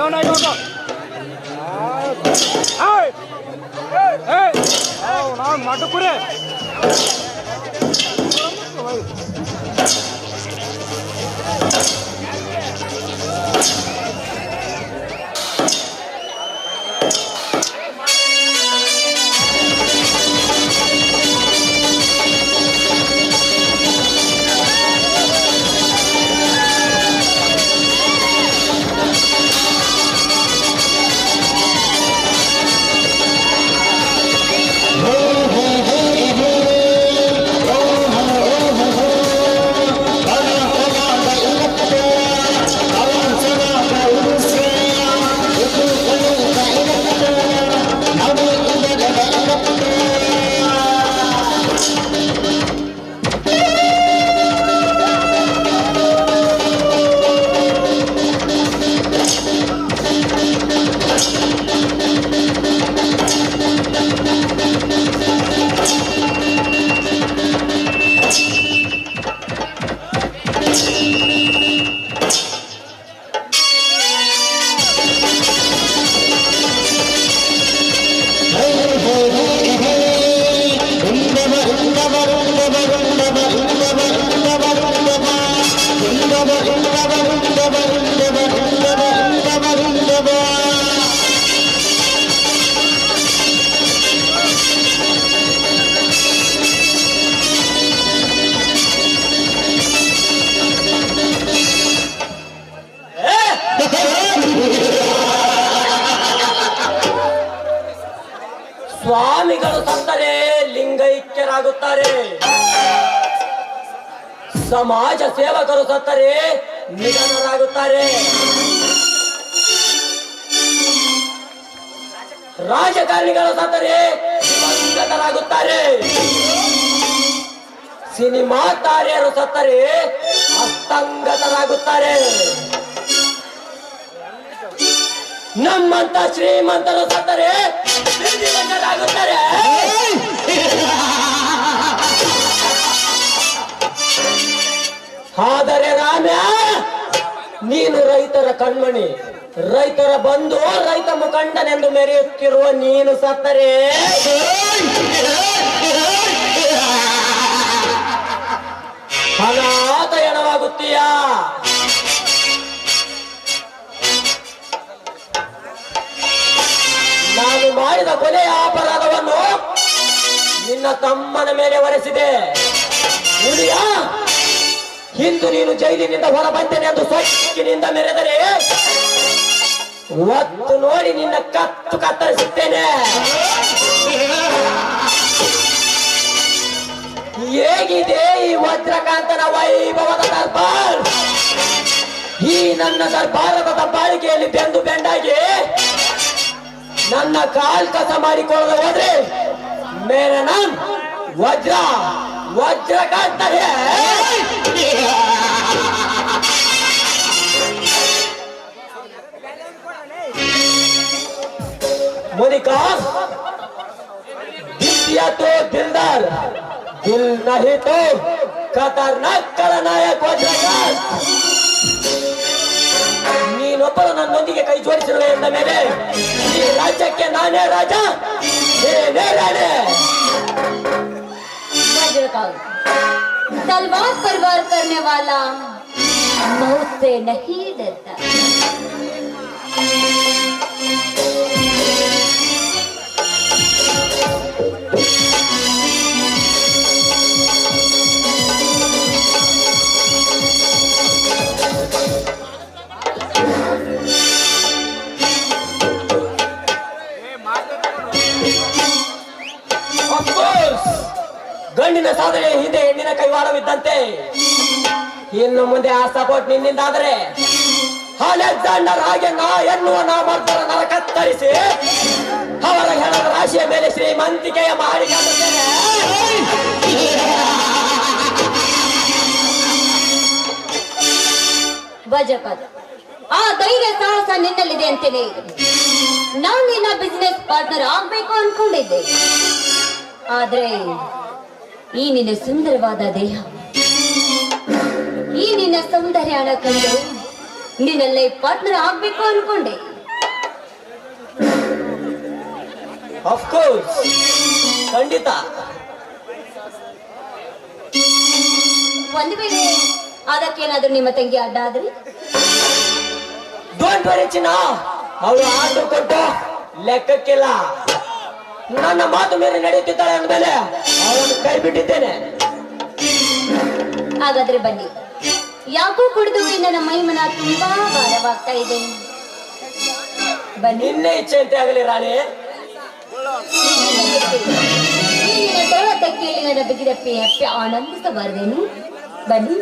Down I go. Hey! Hey! Oh, now Matukure. ಸ್ವಾಮಿಗಳು ಸತ್ತರೆ ಲಿಂಗೈಕ್ಯರಾಗುತ್ತಾರೆ, ಸಮಾಜ ಸೇವಕರು ಸತ್ತರೆ ನಿಧನರಾಗುತ್ತಾರೆ, ರಾಜಕಾರಣಿಗಳು ಸತ್ತರೆ ದಿವಂಗತರಾಗುತ್ತಾರೆ, ಸಿನಿಮಾ ತಾರೆಯರು ಸತ್ತರೆ ಅಸ್ತಂಗತರಾಗುತ್ತಾರೆ, ನಮ್ಮಂತ ಶ್ರೀಮಂತರು ಸತ್ತರೆ ಶ್ರೀಮಂತರಾಗುತ್ತಾರೆ. ಆದರೆ ರಾಮ್ಯ, ನೀನು ರೈತರ ಕಣ್ಮಣಿ, ರೈತರ ಬಂಧು, ರೈತ ಮುಖಂಡನೆಂದು ಮೆರೆಯುತ್ತಿರುವ ನೀನು ಸತ್ತರೆ ಅನಾಥಯಣವಾಗುತ್ತೀಯಾ? ನಾನು ಮಾಡಿದ ಕೊನೆಯ ಅಪರಾಧವನ್ನು ನಿನ್ನ ತಮ್ಮನ ಮೇಲೆ ಹೊರಿಸಿದೆ. ಹುಲಿಯ, ಇಂದು ನೀನು ಜೈಲಿನಿಂದ ಹೊರ ಬಂದೇನೆ ಎಂದು ಸೊಕ್ಕಿನಿಂದ ಮೆರೆದರೆ ಒತ್ತು ನೋಡಿ ನಿನ್ನ ಕತ್ತು ಕತ್ತರಿಸುತ್ತೇನೆ. ಹೇಗಿದೆ ಈ ವಜ್ರಕಾಂತನ ವೈಭವದ ದರ್ಬಾರ್? ಈ ನನ್ನ ದರ್ಬಾರದ ದಬ್ಬಾಳಿಕೆಯಲ್ಲಿ ಬೆಂದು ಬೆಂಡಾಗಿ ನನ್ನ ಕಾಲ್ ಕಸ ಮಾಡಿಕೊಳ್ಳದೆ ಹೋದ್ರೆ ಮೇರೆ ನಾಮ್ ವಜ್ರಕಾಂತ ಹೇ. मोनिका, दिल दिया तो दिलदार, दिल नहीं तो खतरनाक खलनायक वज्रकांत. ನೀನೊಬ್ಬರು ನನ್ನೊಂದಿಗೆ ಕೈ ಜೋಡಿಸಿರುವೆ ಎಂದ ಮೇಲೆ ಈ ರಾಜ್ಯಕ್ಕೆ ನಾನೇ ರಾಜ, ನೀನೇ ರಾಣೆ. वज्रकांत, तलवार पर वार करने वाला मौत से नहीं डरता. ಗಂಡಿನ ಸಾಧನೆ ಹಿಂದೆ ಹೆಣ್ಣಿನ ಕೈವಾಡವಿದ್ದಂತೆ ಇನ್ನು ಮುಂದೆ ಆ ಸಪೋರ್ಟ್ ನಿನ್ನಿಂದಾದರೆ ಅಲೆಕ್ಸಾಂಡರ್ ಹಾಗೆ ನಾ ಎನ್ನುವ ನಾಮರ್ದರ ನರ ಕತ್ತರಿಸಿ ಅವರ ಹೆಣದ ರಾಶಿಯ ಮೇಲೆ ಶ್ರೀಮಂತಿಕೆಯ ಮಾಡಿ ಕಾಣುತ್ತೇನೆ. ವಜ್ರಕಾಂತ್, ಆ ಧೈರ್ಯ ಸಾಹಸ ನಿನ್ನಲ್ಲಿದೆ ಅಂತೇನೆ ನಾನು ನಿನ್ನ ಬಿಸಿನೆಸ್ ಪಾರ್ಟ್ನರ್ ಆಗ್ಬೇಕು ಅನ್ಕೊಂಡಿದ್ದೆ. ಆದ್ರೆ ಈ ನಿನ್ನ ಸುಂದರವಾದ ದೇಹ, ಈ ನಿನ್ನ ಸೌಂದರ್ಯ ಕಂಡು ನಿನ್ನಲ್ಲೇ ಪಾರ್ಟ್ನರ್ ಆಗ್ಬೇಕು ಅನ್ಕೊಂಡೆ. ಆಫ್ಕೋರ್ಸ್, ಖಂಡಿತ. ಒಂದು ವೇಳೆ ಅದಕ್ಕೇನಾದ್ರೂ ನಿಮ್ಮ ತಂಗಿ ಅಡ್ಡ ಆದ್ರೆ? ಡೋಂಟ್ ವರಿ ಚಿನ್ನ, ಅವಳು ಆರ್ಡರ್ ಕೊಟ್ಟು ಲೆಕ್ಕಕ್ಕಿಲ್ಲ. ನನ್ನ ಮಾತು ಮೇಲೆ ನಡೆಯುತ್ತಿದ್ದಾಳೆ ಅಂದಮೇಲೆ ಅವಳನ್ನು ಕೈ ಬಿಟ್ಟಿದ್ದೇನೆ. ಹಾಗಾದ್ರೆ ಬನ್ನಿ, ಯಾಕೋ ಕುಡಿದು ನನ್ನ ಮೈಮನ ತುಂಬಾ ಭಾರವಾಗ್ತಾ ಇದೆ. ಬನ್ನಿ, ನಿನ್ನೆ ಇಚ್ಛೆ ಅಂತ ಆಗಲಿ ರಾಣಿ. ನಿನ್ನ ತೋಳ ತಕ್ಕಿಯಲ್ಲಿ ನನ್ನ ಬಿಗಿದಪ್ಪಿ ಅಪ್ಪಿ ಆನಂದಿಸಬಾರದೇನು? ಬನ್ನಿ.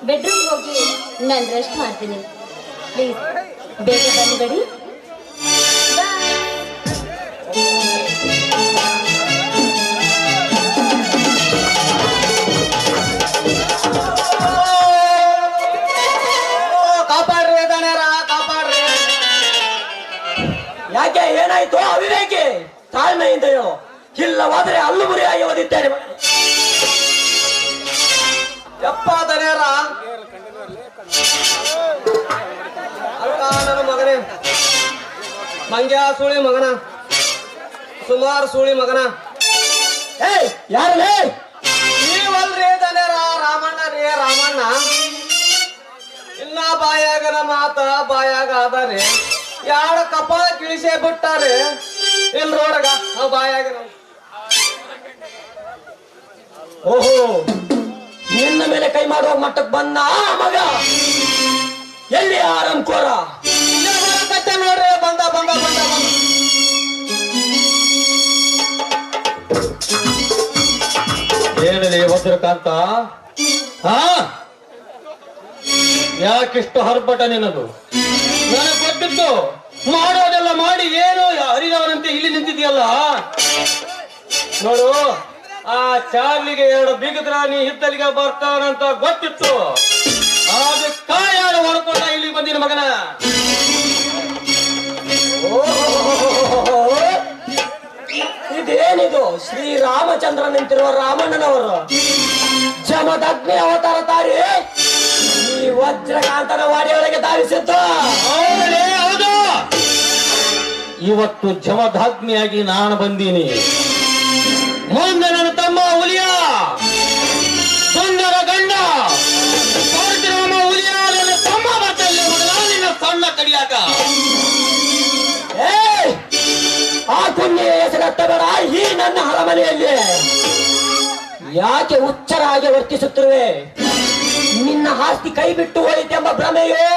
ಬೆಡ್ರೂಮ್ ಹೋಗಿ ನಾನು ರೆಸ್ಟ್ ಮಾಡ್ತೀನಿ ಪ್ಲೀಸ್ ಬೇಗ ಬಂದ್ಬಿಡಿ ಕಾಪಾಡ್ರಿ ದಣರ ಕಾಪಾಡ್ರಿ ಯಾಕೆ ಏನಾಯ್ತು ಅವಿವೇಕಿ ತಾಳ್ಮೆಯಿಂದ ಹೇಳು ಇಲ್ಲವಾದ್ರೆ ಹಲ್ಲು ಮುರಿಯಾಗಿ ಓದಿದ್ದೇನೆ ಯಪ್ಪ ದನೇರ ಅಲ್ಕ ನನ್ನ ಮಗನೇ ಮಂಗ್ಯ ಸೂಳಿ ಮಗನ ಸುಮಾರು ಸೂಳಿ ಮಗನ ಹೇ ಯಾರೇ ನೀವಲ್ರಿ ದನೇರ ರಾಮಣ್ಣ ರೀ ರಾಮಣ್ಣ ಇನ್ನ ಬಾಯಾಗನ ಮಾತ ಬಾಯಾಗ ಆದಾರೆ ಯಾರ ಕಪಾಳ ಕಿಳಿಸೇ ಬಿಟ್ಟಾರೆ ಇಲ್ ರೋಡಗ ಆ ಬಾಯಾಗನ ಓಹೋ ನಿನ್ನ ಮೇಲೆ ಕೈ ಮಾಡುವ ಮಟ್ಟಕ್ಕೆ ಬಂದ ಮಗ ಎಲ್ಲಿ ಆರಂಕೋರ ಕತ್ತೆ ನೋಡ್ರಿ ಬಂದ ಬಂದ ಬಂದ ಬಂದ ಹೇಳಲಿ ವಜ್ರಕಾಂತ ಹಾ ಯಾಕಿಷ್ಟು ಹರ್ಬಟ ನಿನ್ನದು ನನಗೆ ಗೊತ್ತಿತ್ತು ಮಾಡೋದೆಲ್ಲ ಮಾಡಿ ಏನು ಹರಿದವನಂತೆ ಇಲ್ಲಿ ನಿಂತಿದ್ಯಲ್ಲ ನೋಡು ಆ ಚಾರ್ಲಿಗೆ ಎರಡು ಬಿಗದ್ರ ನೀ ಹಿತ್ತಲಿಗೆ ಬರ್ತಾನಂತ ಗೊತ್ತಿತ್ತು ಆಗ ಕಾಯಾಡು ಹೊಡ್ಕೊಂಡ ಇಲ್ಲಿ ಬಂದಿನ ಮಗನ ರಾಮಚಂದ್ರ ನಿಂತಿರುವ ರಾಮಣ್ಣನವರು ಜಮದಗ್ನಿ ಅವತಾರ ತಾರಿ ಈ ವಜ್ರಕಾಂತನ ವಾಡಿಯೊಳಗೆ ಧಾವಿಸಿದ್ದು. ಹೌದು, ಇವತ್ತು ಜಮದಗ್ನಿಯಾಗಿ ನಾನು ಬಂದೀನಿ. ಮುಂದೆ ನನ್ನ ತಮ್ಮ ಹುಲಿಯ ಸುಂದರ ಗಂಡ ಪರಶುರಾಮ ಹುಲಿಯ ನನ್ನ ತಮ್ಮ ಬಟ್ಟಲ್ಲಿ ನಿನ್ನ ಸಣ್ಣ ಕಡಿಯಾಕ ಆ ಪುಣ್ಯ ಹೆಸರತ್ತಬೇಡ ಈ ನನ್ನ ಅರಮನೆಯಲ್ಲಿ. ಯಾಕೆ ಹುಚ್ಚರ ಹಾಗೆ ವರ್ತಿಸುತ್ತಿರುವೆ? ನಿನ್ನ ಆಸ್ತಿ ಕೈ ಬಿಟ್ಟು ಹೋಯಿತೆಂಬ ಭ್ರಮೆಯೋ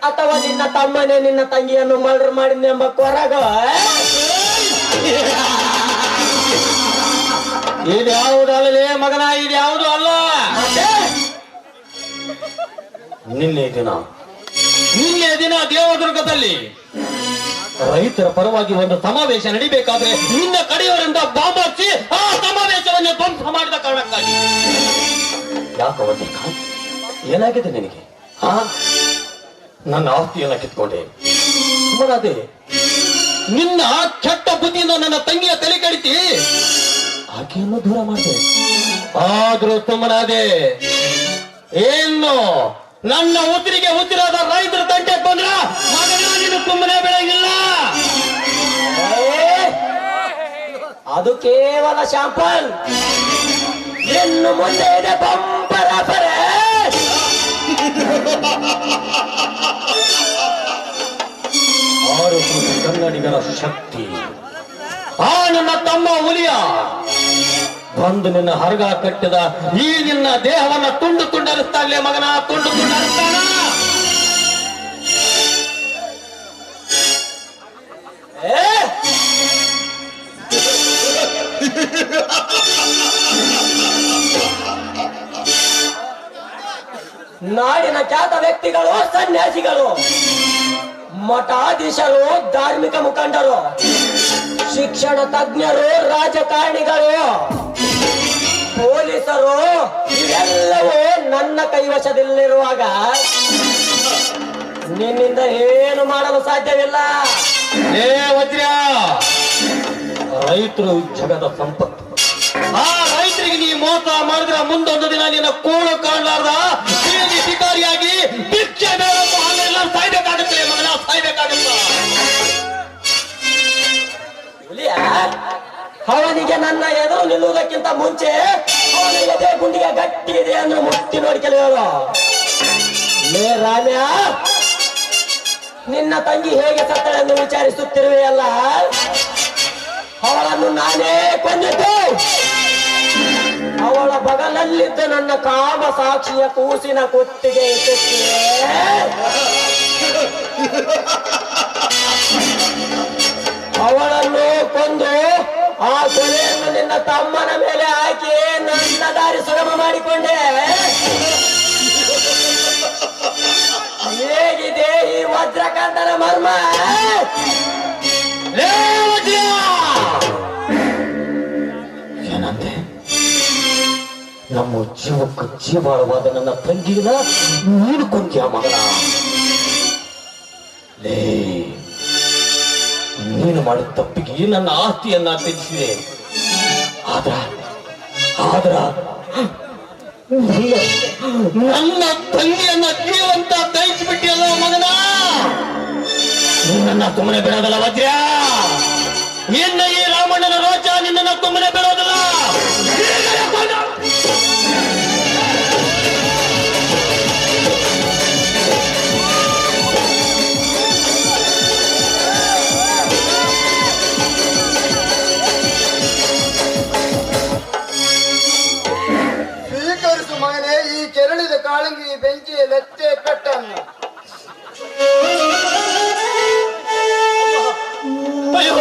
ಅಥವಾ ನಿನ್ನ ತಮ್ಮನೇ ನಿನ್ನ ತಂಗಿಯನ್ನು ಮರ್ಡರ್ ಮಾಡಿದೆಂಬ ಕೊರಗ? ಇದ್ಯಾವುದಲ್ಲೇ ಮಗನ, ಇದ್ಯಾವುದು ಅಲ್ಲ. ನಿನ್ನೆ ದಿನ ದೇವದುರ್ಗದಲ್ಲಿ ರೈತರ ಪರವಾಗಿ ಒಂದು ಸಮಾವೇಶ ನಡಿಬೇಕಾದ್ರೆ ನಿನ್ನ ಕಡೆಯವರಿಂದ ಬಾಂಬ್ ಹಚ್ಚಿ ಆ ಸಮಾವೇಶವನ್ನು ಧ್ವಂಸ ಮಾಡಿದ ಕಾರಣಕ್ಕಾಗಿ. ಯಾಕೋ ವಜ್ರಕಾಂತ್, ಏನಾಗಿದೆ ನಿನಗೆ? ನನ್ನ ಆಸ್ತಿಯನ್ನ ಕಿತ್ಕೊಂಡೆ, ಸುಮ್ಮನಾದೆ. ನಿನ್ನ ಕೆಟ್ಟ ಬುದ್ಧಿಯಿಂದ ನನ್ನ ತಂಗಿಯ ತಲೆ ಕಡಿತಿ ಆಕೆಯನ್ನು ದೂರ ಮಾಡಿದೆ, ಆದ್ರೂ ಸುಮ್ಮನಾದೆ. ಏನು ನನ್ನ ಉಸಿರಿಗೆ ಉಸಿರಾದ ರೈತರ ತಂಟೆ ಬಂದ್ರ ಮಗನ ಸುಮ್ಮನೆ ಬೆಳಗಿಲ್ಲ. ಅದು ಕೇವಲ ಶಾಂಪಲ್. ಇನ್ನು ಮುಂದೆ ಇದೆ ಬಂಪರ ಪರೆ. ಕನ್ನಡಿಗರ ಶಕ್ತಿ ಆ ನನ್ನ ತಮ್ಮ ಹುಲಿಯ ಬಂದು ನಿನ್ನ ಹರಗ ಕಟ್ಟಿದ ಈ ನಿನ್ನ ದೇಹವನ್ನ ತುಂಡು ತುಂಡರಿಸ್ತಾಗಲೇ ಮಗನ, ತುಂಡು ತುಂಡರಿಸ್ತಾನ. ನಾಡಿನ ಖ್ಯಾತ ವ್ಯಕ್ತಿಗಳು, ಸನ್ಯಾಸಿಗಳು, ಮಠಾಧೀಶರು, ಧಾರ್ಮಿಕ ಮುಖಂಡರು, ಶಿಕ್ಷಣ ತಜ್ಞರು, ರಾಜಕಾರಣಿಗಳು, ಪೊಲೀಸರು ಇವೆಲ್ಲವೂ ನನ್ನ ಕೈವಶದಲ್ಲಿರುವಾಗ ನಿನ್ನಿಂದ ಏನು ಮಾಡಲು ಸಾಧ್ಯವಿಲ್ಲ. ಏ ವಜ್ರ, ರೈತರು ಜಗದ ಸಂಪತ್ತು. ಆ ರೈತರಿಗೆ ನೀ ಮೋಸ ಮಾಡಿದ್ರೆ ಮುಂದೊಂದು ದಿನ ನಿನ್ನ ಕೂಳು ಕಾಣಲಾರ್ದ ಶಿಕಾರಿಯಾಗಿ ಭಿಕ್ಷೆ ಬೇಡಪ್ಪ ಅಲ್ಲೆಲ್ಲ ಸಾಯ್ಬೇಕಾಗುತ್ತೆ ಮಗನ, ಸಾಯ್ಬೇಕಾಗತ್ತ. ಅವನಿಗೆ ನನ್ನ ಎದುರು ನಿಲ್ಲುವುದಕ್ಕಿಂತ ಮುಂಚೆ ಅವನ ಎದೆ ಗುಂಡಿಗೆ ಗಟ್ಟಿ ಇದೆ ಅಂದ್ರೆ ಮುಟ್ಟಿ ನೋಡ್ಕೆಲ್ಲ ಹೇಳು. ಲೇ ರಾಮ್ಯ, ನಿನ್ನ ತಂಗಿ ಹೇಗೆ ಸತ್ತಳೆ ಎಂದು ವಿಚಾರಿಸುತ್ತಿರುವೆಯಲ್ಲ, ಅವಳನ್ನು ನಾನೇ ಕೊಂದಿದ್ದು. ಅವಳ ಬಗಲಲ್ಲಿದ್ದ ನನ್ನ ಕಾಮ ಸಾಕ್ಷಿಯ ಕೂಸಿನ ಕುತ್ತಿಗೆ ಇಟ್ಟಿವೆ. ಅವಳನ್ನು ಕೊಂದು ಆ ಕೊಲೆಯನ್ನು ನಿನ್ನ ತಮ್ಮನ ಮೇಲೆ ಹಾಕಿ ನನ್ನ ದಾರಿ ಸುಗಮ ಮಾಡಿಕೊಂಡೆ. ಹೇಗಿದೆ ಈ ವಜ್ರಕಾಂತನ ಮರ್ಮ? ಏನಂತೆ? ನಮ್ಮ ಜೀವಕ್ಕೆ ಜೀವಾಳವಾದ ನನ್ನ ತಂಗಿನ ನೀನು ಕೊಂದ್ಯಾ ಮಗನ? ಲೇ, ನೀನು ಮಾಡಿದ ತಪ್ಪಿಗೆ ನನ್ನ ಆಸ್ತಿಯನ್ನ ತ್ಯಜಿಸಿದೆ. ಆದ್ರ ನನ್ನ ತಂಗಿಯನ್ನ ಜೀವಂತ ದಯಿಸಿಬಿಟ್ಟಿಯಲ್ಲ ಮಗನ. ನಿನ್ನ ಸುಮ್ಮನೆ ಬಿಡೋದಲ್ಲ ವಜ್ರ. ನಿನ್ನ ಈ ರಾಮಣ್ಣನ ರೋಚ ನಿನ್ನ ಸುಮ್ಮನೆ ಬಿಡೋದಲ್ಲ. ಸ್ವೀಕರಿಸು ಮಗನೇ ಈ ಕೆರಳಿದ ಕಾಳಂಗಿ ಬೆಂಕಿಯ ಲೆತ್ತೆ ಪೆಟ್ಟನ್ನು. ಅಯ್ಯೋ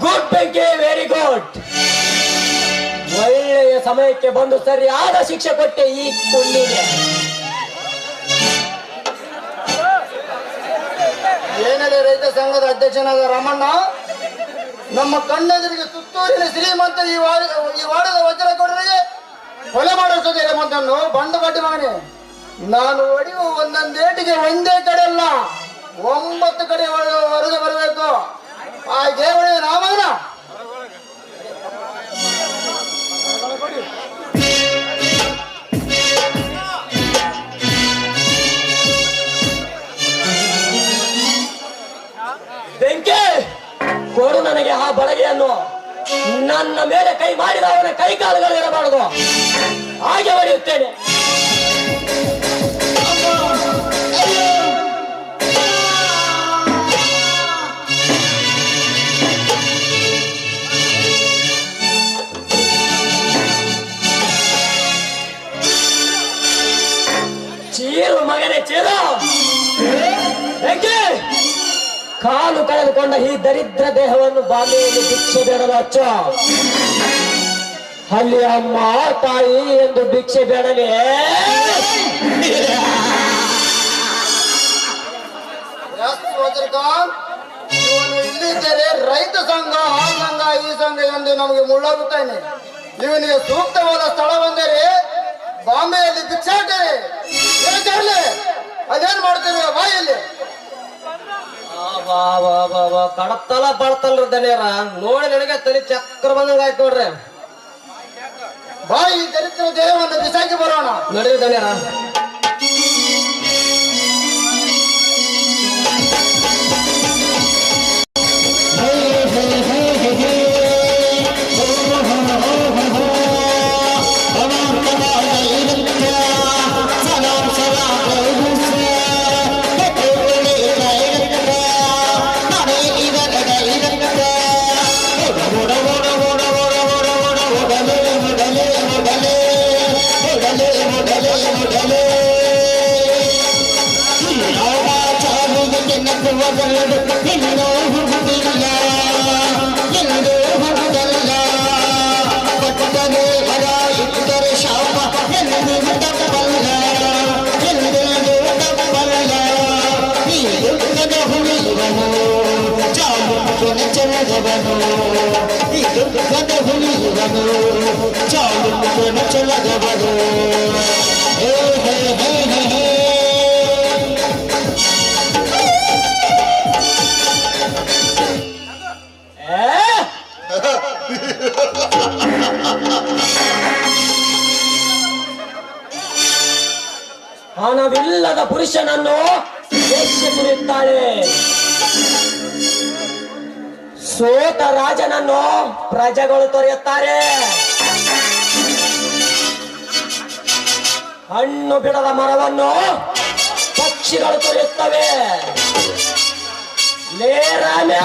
ಗುಡ್ ಬೆಂಕಿ, ವೆರಿ ಗುಡ್. ಒಳ್ಳೆಯ ಸಮಯಕ್ಕೆ ಬಂದು ಸರಿಯಾದ ಶಿಕ್ಷೆ ಕೊಟ್ಟೆ ಈ ಕುಳ್ಳಿಗೆ. ಏನೆಲೆ ರೈತ ಸಂಘದ ಅಧ್ಯಕ್ಷನಾದ ರಾಮಣ್ಣ, ನಮ್ಮ ಕಣ್ಣೆದುರಿಗೆ ಸುತ್ತೂರಿನ ಶ್ರೀಮಂತ ಈ ವಾಡದ ವಜ್ರಗೌಡರಿಗೆ ಕೊಲೆ ಮಾಡೋ ಶ್ರೀಮಂತನ್ನು ಬಂಡ ಬಡ್ಡಿ ಮಗನೇ ನಾನು ಹೊಡೆಯುವ ಒಂದೊಂದೇಟಿಗೆ ಒಂದೇ ಕಡೆ ಅಲ್ಲ 9 ಕಡೆ ಹೊರಗೆ ಬರಬೇಕು. ಹಾಗೆ ಹೊಡೆಯುವ ನಾಮನ ಬೆಂಕಿ ಕೊಡು ನನಗೆ ಆ ಬಡಗೆಯನ್ನು. ನನ್ನ ಮೇಲೆ ಕೈ ಮಾಡಿದ ಅವನ ಕೈ ಕಾಲುಗಳು ಇರಬಾರದು, ಹಾಗೆ ಹೊಡೆಯುತ್ತೇನೆ. ಚೀರು ಮಗನೇ ಚೀರು. ಬೆಂಕಿ ಕಾಲು ಕಳೆದುಕೊಂಡ ಈ ದರಿದ್ರ ದೇಹವನ್ನು ಬಾಂಬೆಯಲ್ಲಿ ಭಿಕ್ಷೆ ಬೇಡಲು ಹಚ್ಚ. ಅಲ್ಲಿ ಅಮ್ಮ ತಾಯಿ ಎಂದು ಭಿಕ್ಷೆ ಬೇಡಲಿ. ಇವನು ಇಲ್ಲಿದ್ದರೆ ರೈತ ಸಂಘ ಆ ಸಂಘ ಈ ಸಂಘ ಎಂದು ನಮಗೆ ಮುಳ್ಳಾಗುತ್ತಾನೆ. ಇವನಿಗೆ ಸೂಕ್ತವಾದ ಸ್ಥಳವೆಂದರೆ ಬಾಂಬೆಯಲ್ಲಿ ಭಿಕ್ಷಾಟನೆ. ಅದೇನ್ ಮಾಡ್ತೇವೆ ಬಾಯಲ್ಲಿ ಕಡತಲ ಬಡತಲ್ರಿ ದನಿಯರ ನೋಡಿ ನನಗೆ ತಲೆ ಚಕ್ರ ಬಂದಂಗಾಯ್ತು ನೋಡ್ರಿ. ಬಾಯಿ ದರಿದ್ರ ದೇಹವನ್ನು ಬಿಸಾಕಿ ಬರೋಣ ನಡೀರಿ ದನಿಯರ. ಹಣವಿಲ್ಲದ ಪುರುಷನನ್ನು ಸುರಿಯುತ್ತಾಳೆ. ಸೋತ ರಾಜನನ್ನು ಪ್ರಜೆಗಳು ತೊರೆಯುತ್ತಾರೆ. ಹಣ್ಣು ಬಿಡದ ಮರವನ್ನು ಪಕ್ಷಿಗಳು ತೊರೆಯುತ್ತವೆ. ಲೇ ರಾಮ್ಯ,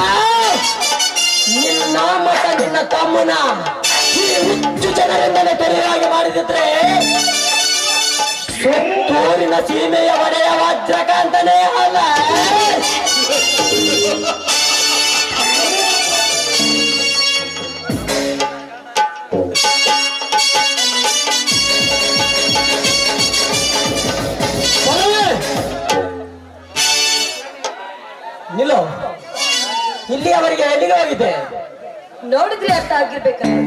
ನಿನ್ನ ಮತ್ತು ನಿನ್ನ ತಮ್ಮನ ಈ ಹುಚ್ಚು ಜನರಿಂದಲೇ ತೆರೆಯಾಗಿ ಮಾಡಿದಿದ್ರೆ ಸುತ್ತೂರಿನ ಸೀಮೆಯ ಒಡೆಯ ವಜ್ರಕಾಂತನೇ ಅಲ್ಲ. ನಿಲ್ಲೋ, ಇಲ್ಲಿ ಅವರಿಗೆ ಎಲ್ಲಿಗೆ ಹೋಗಿದ್ದೆ? ನೋಡಿದ್ರೆ ಅರ್ಥ ಆಗಿರ್ಬೇಕಲ್ಲ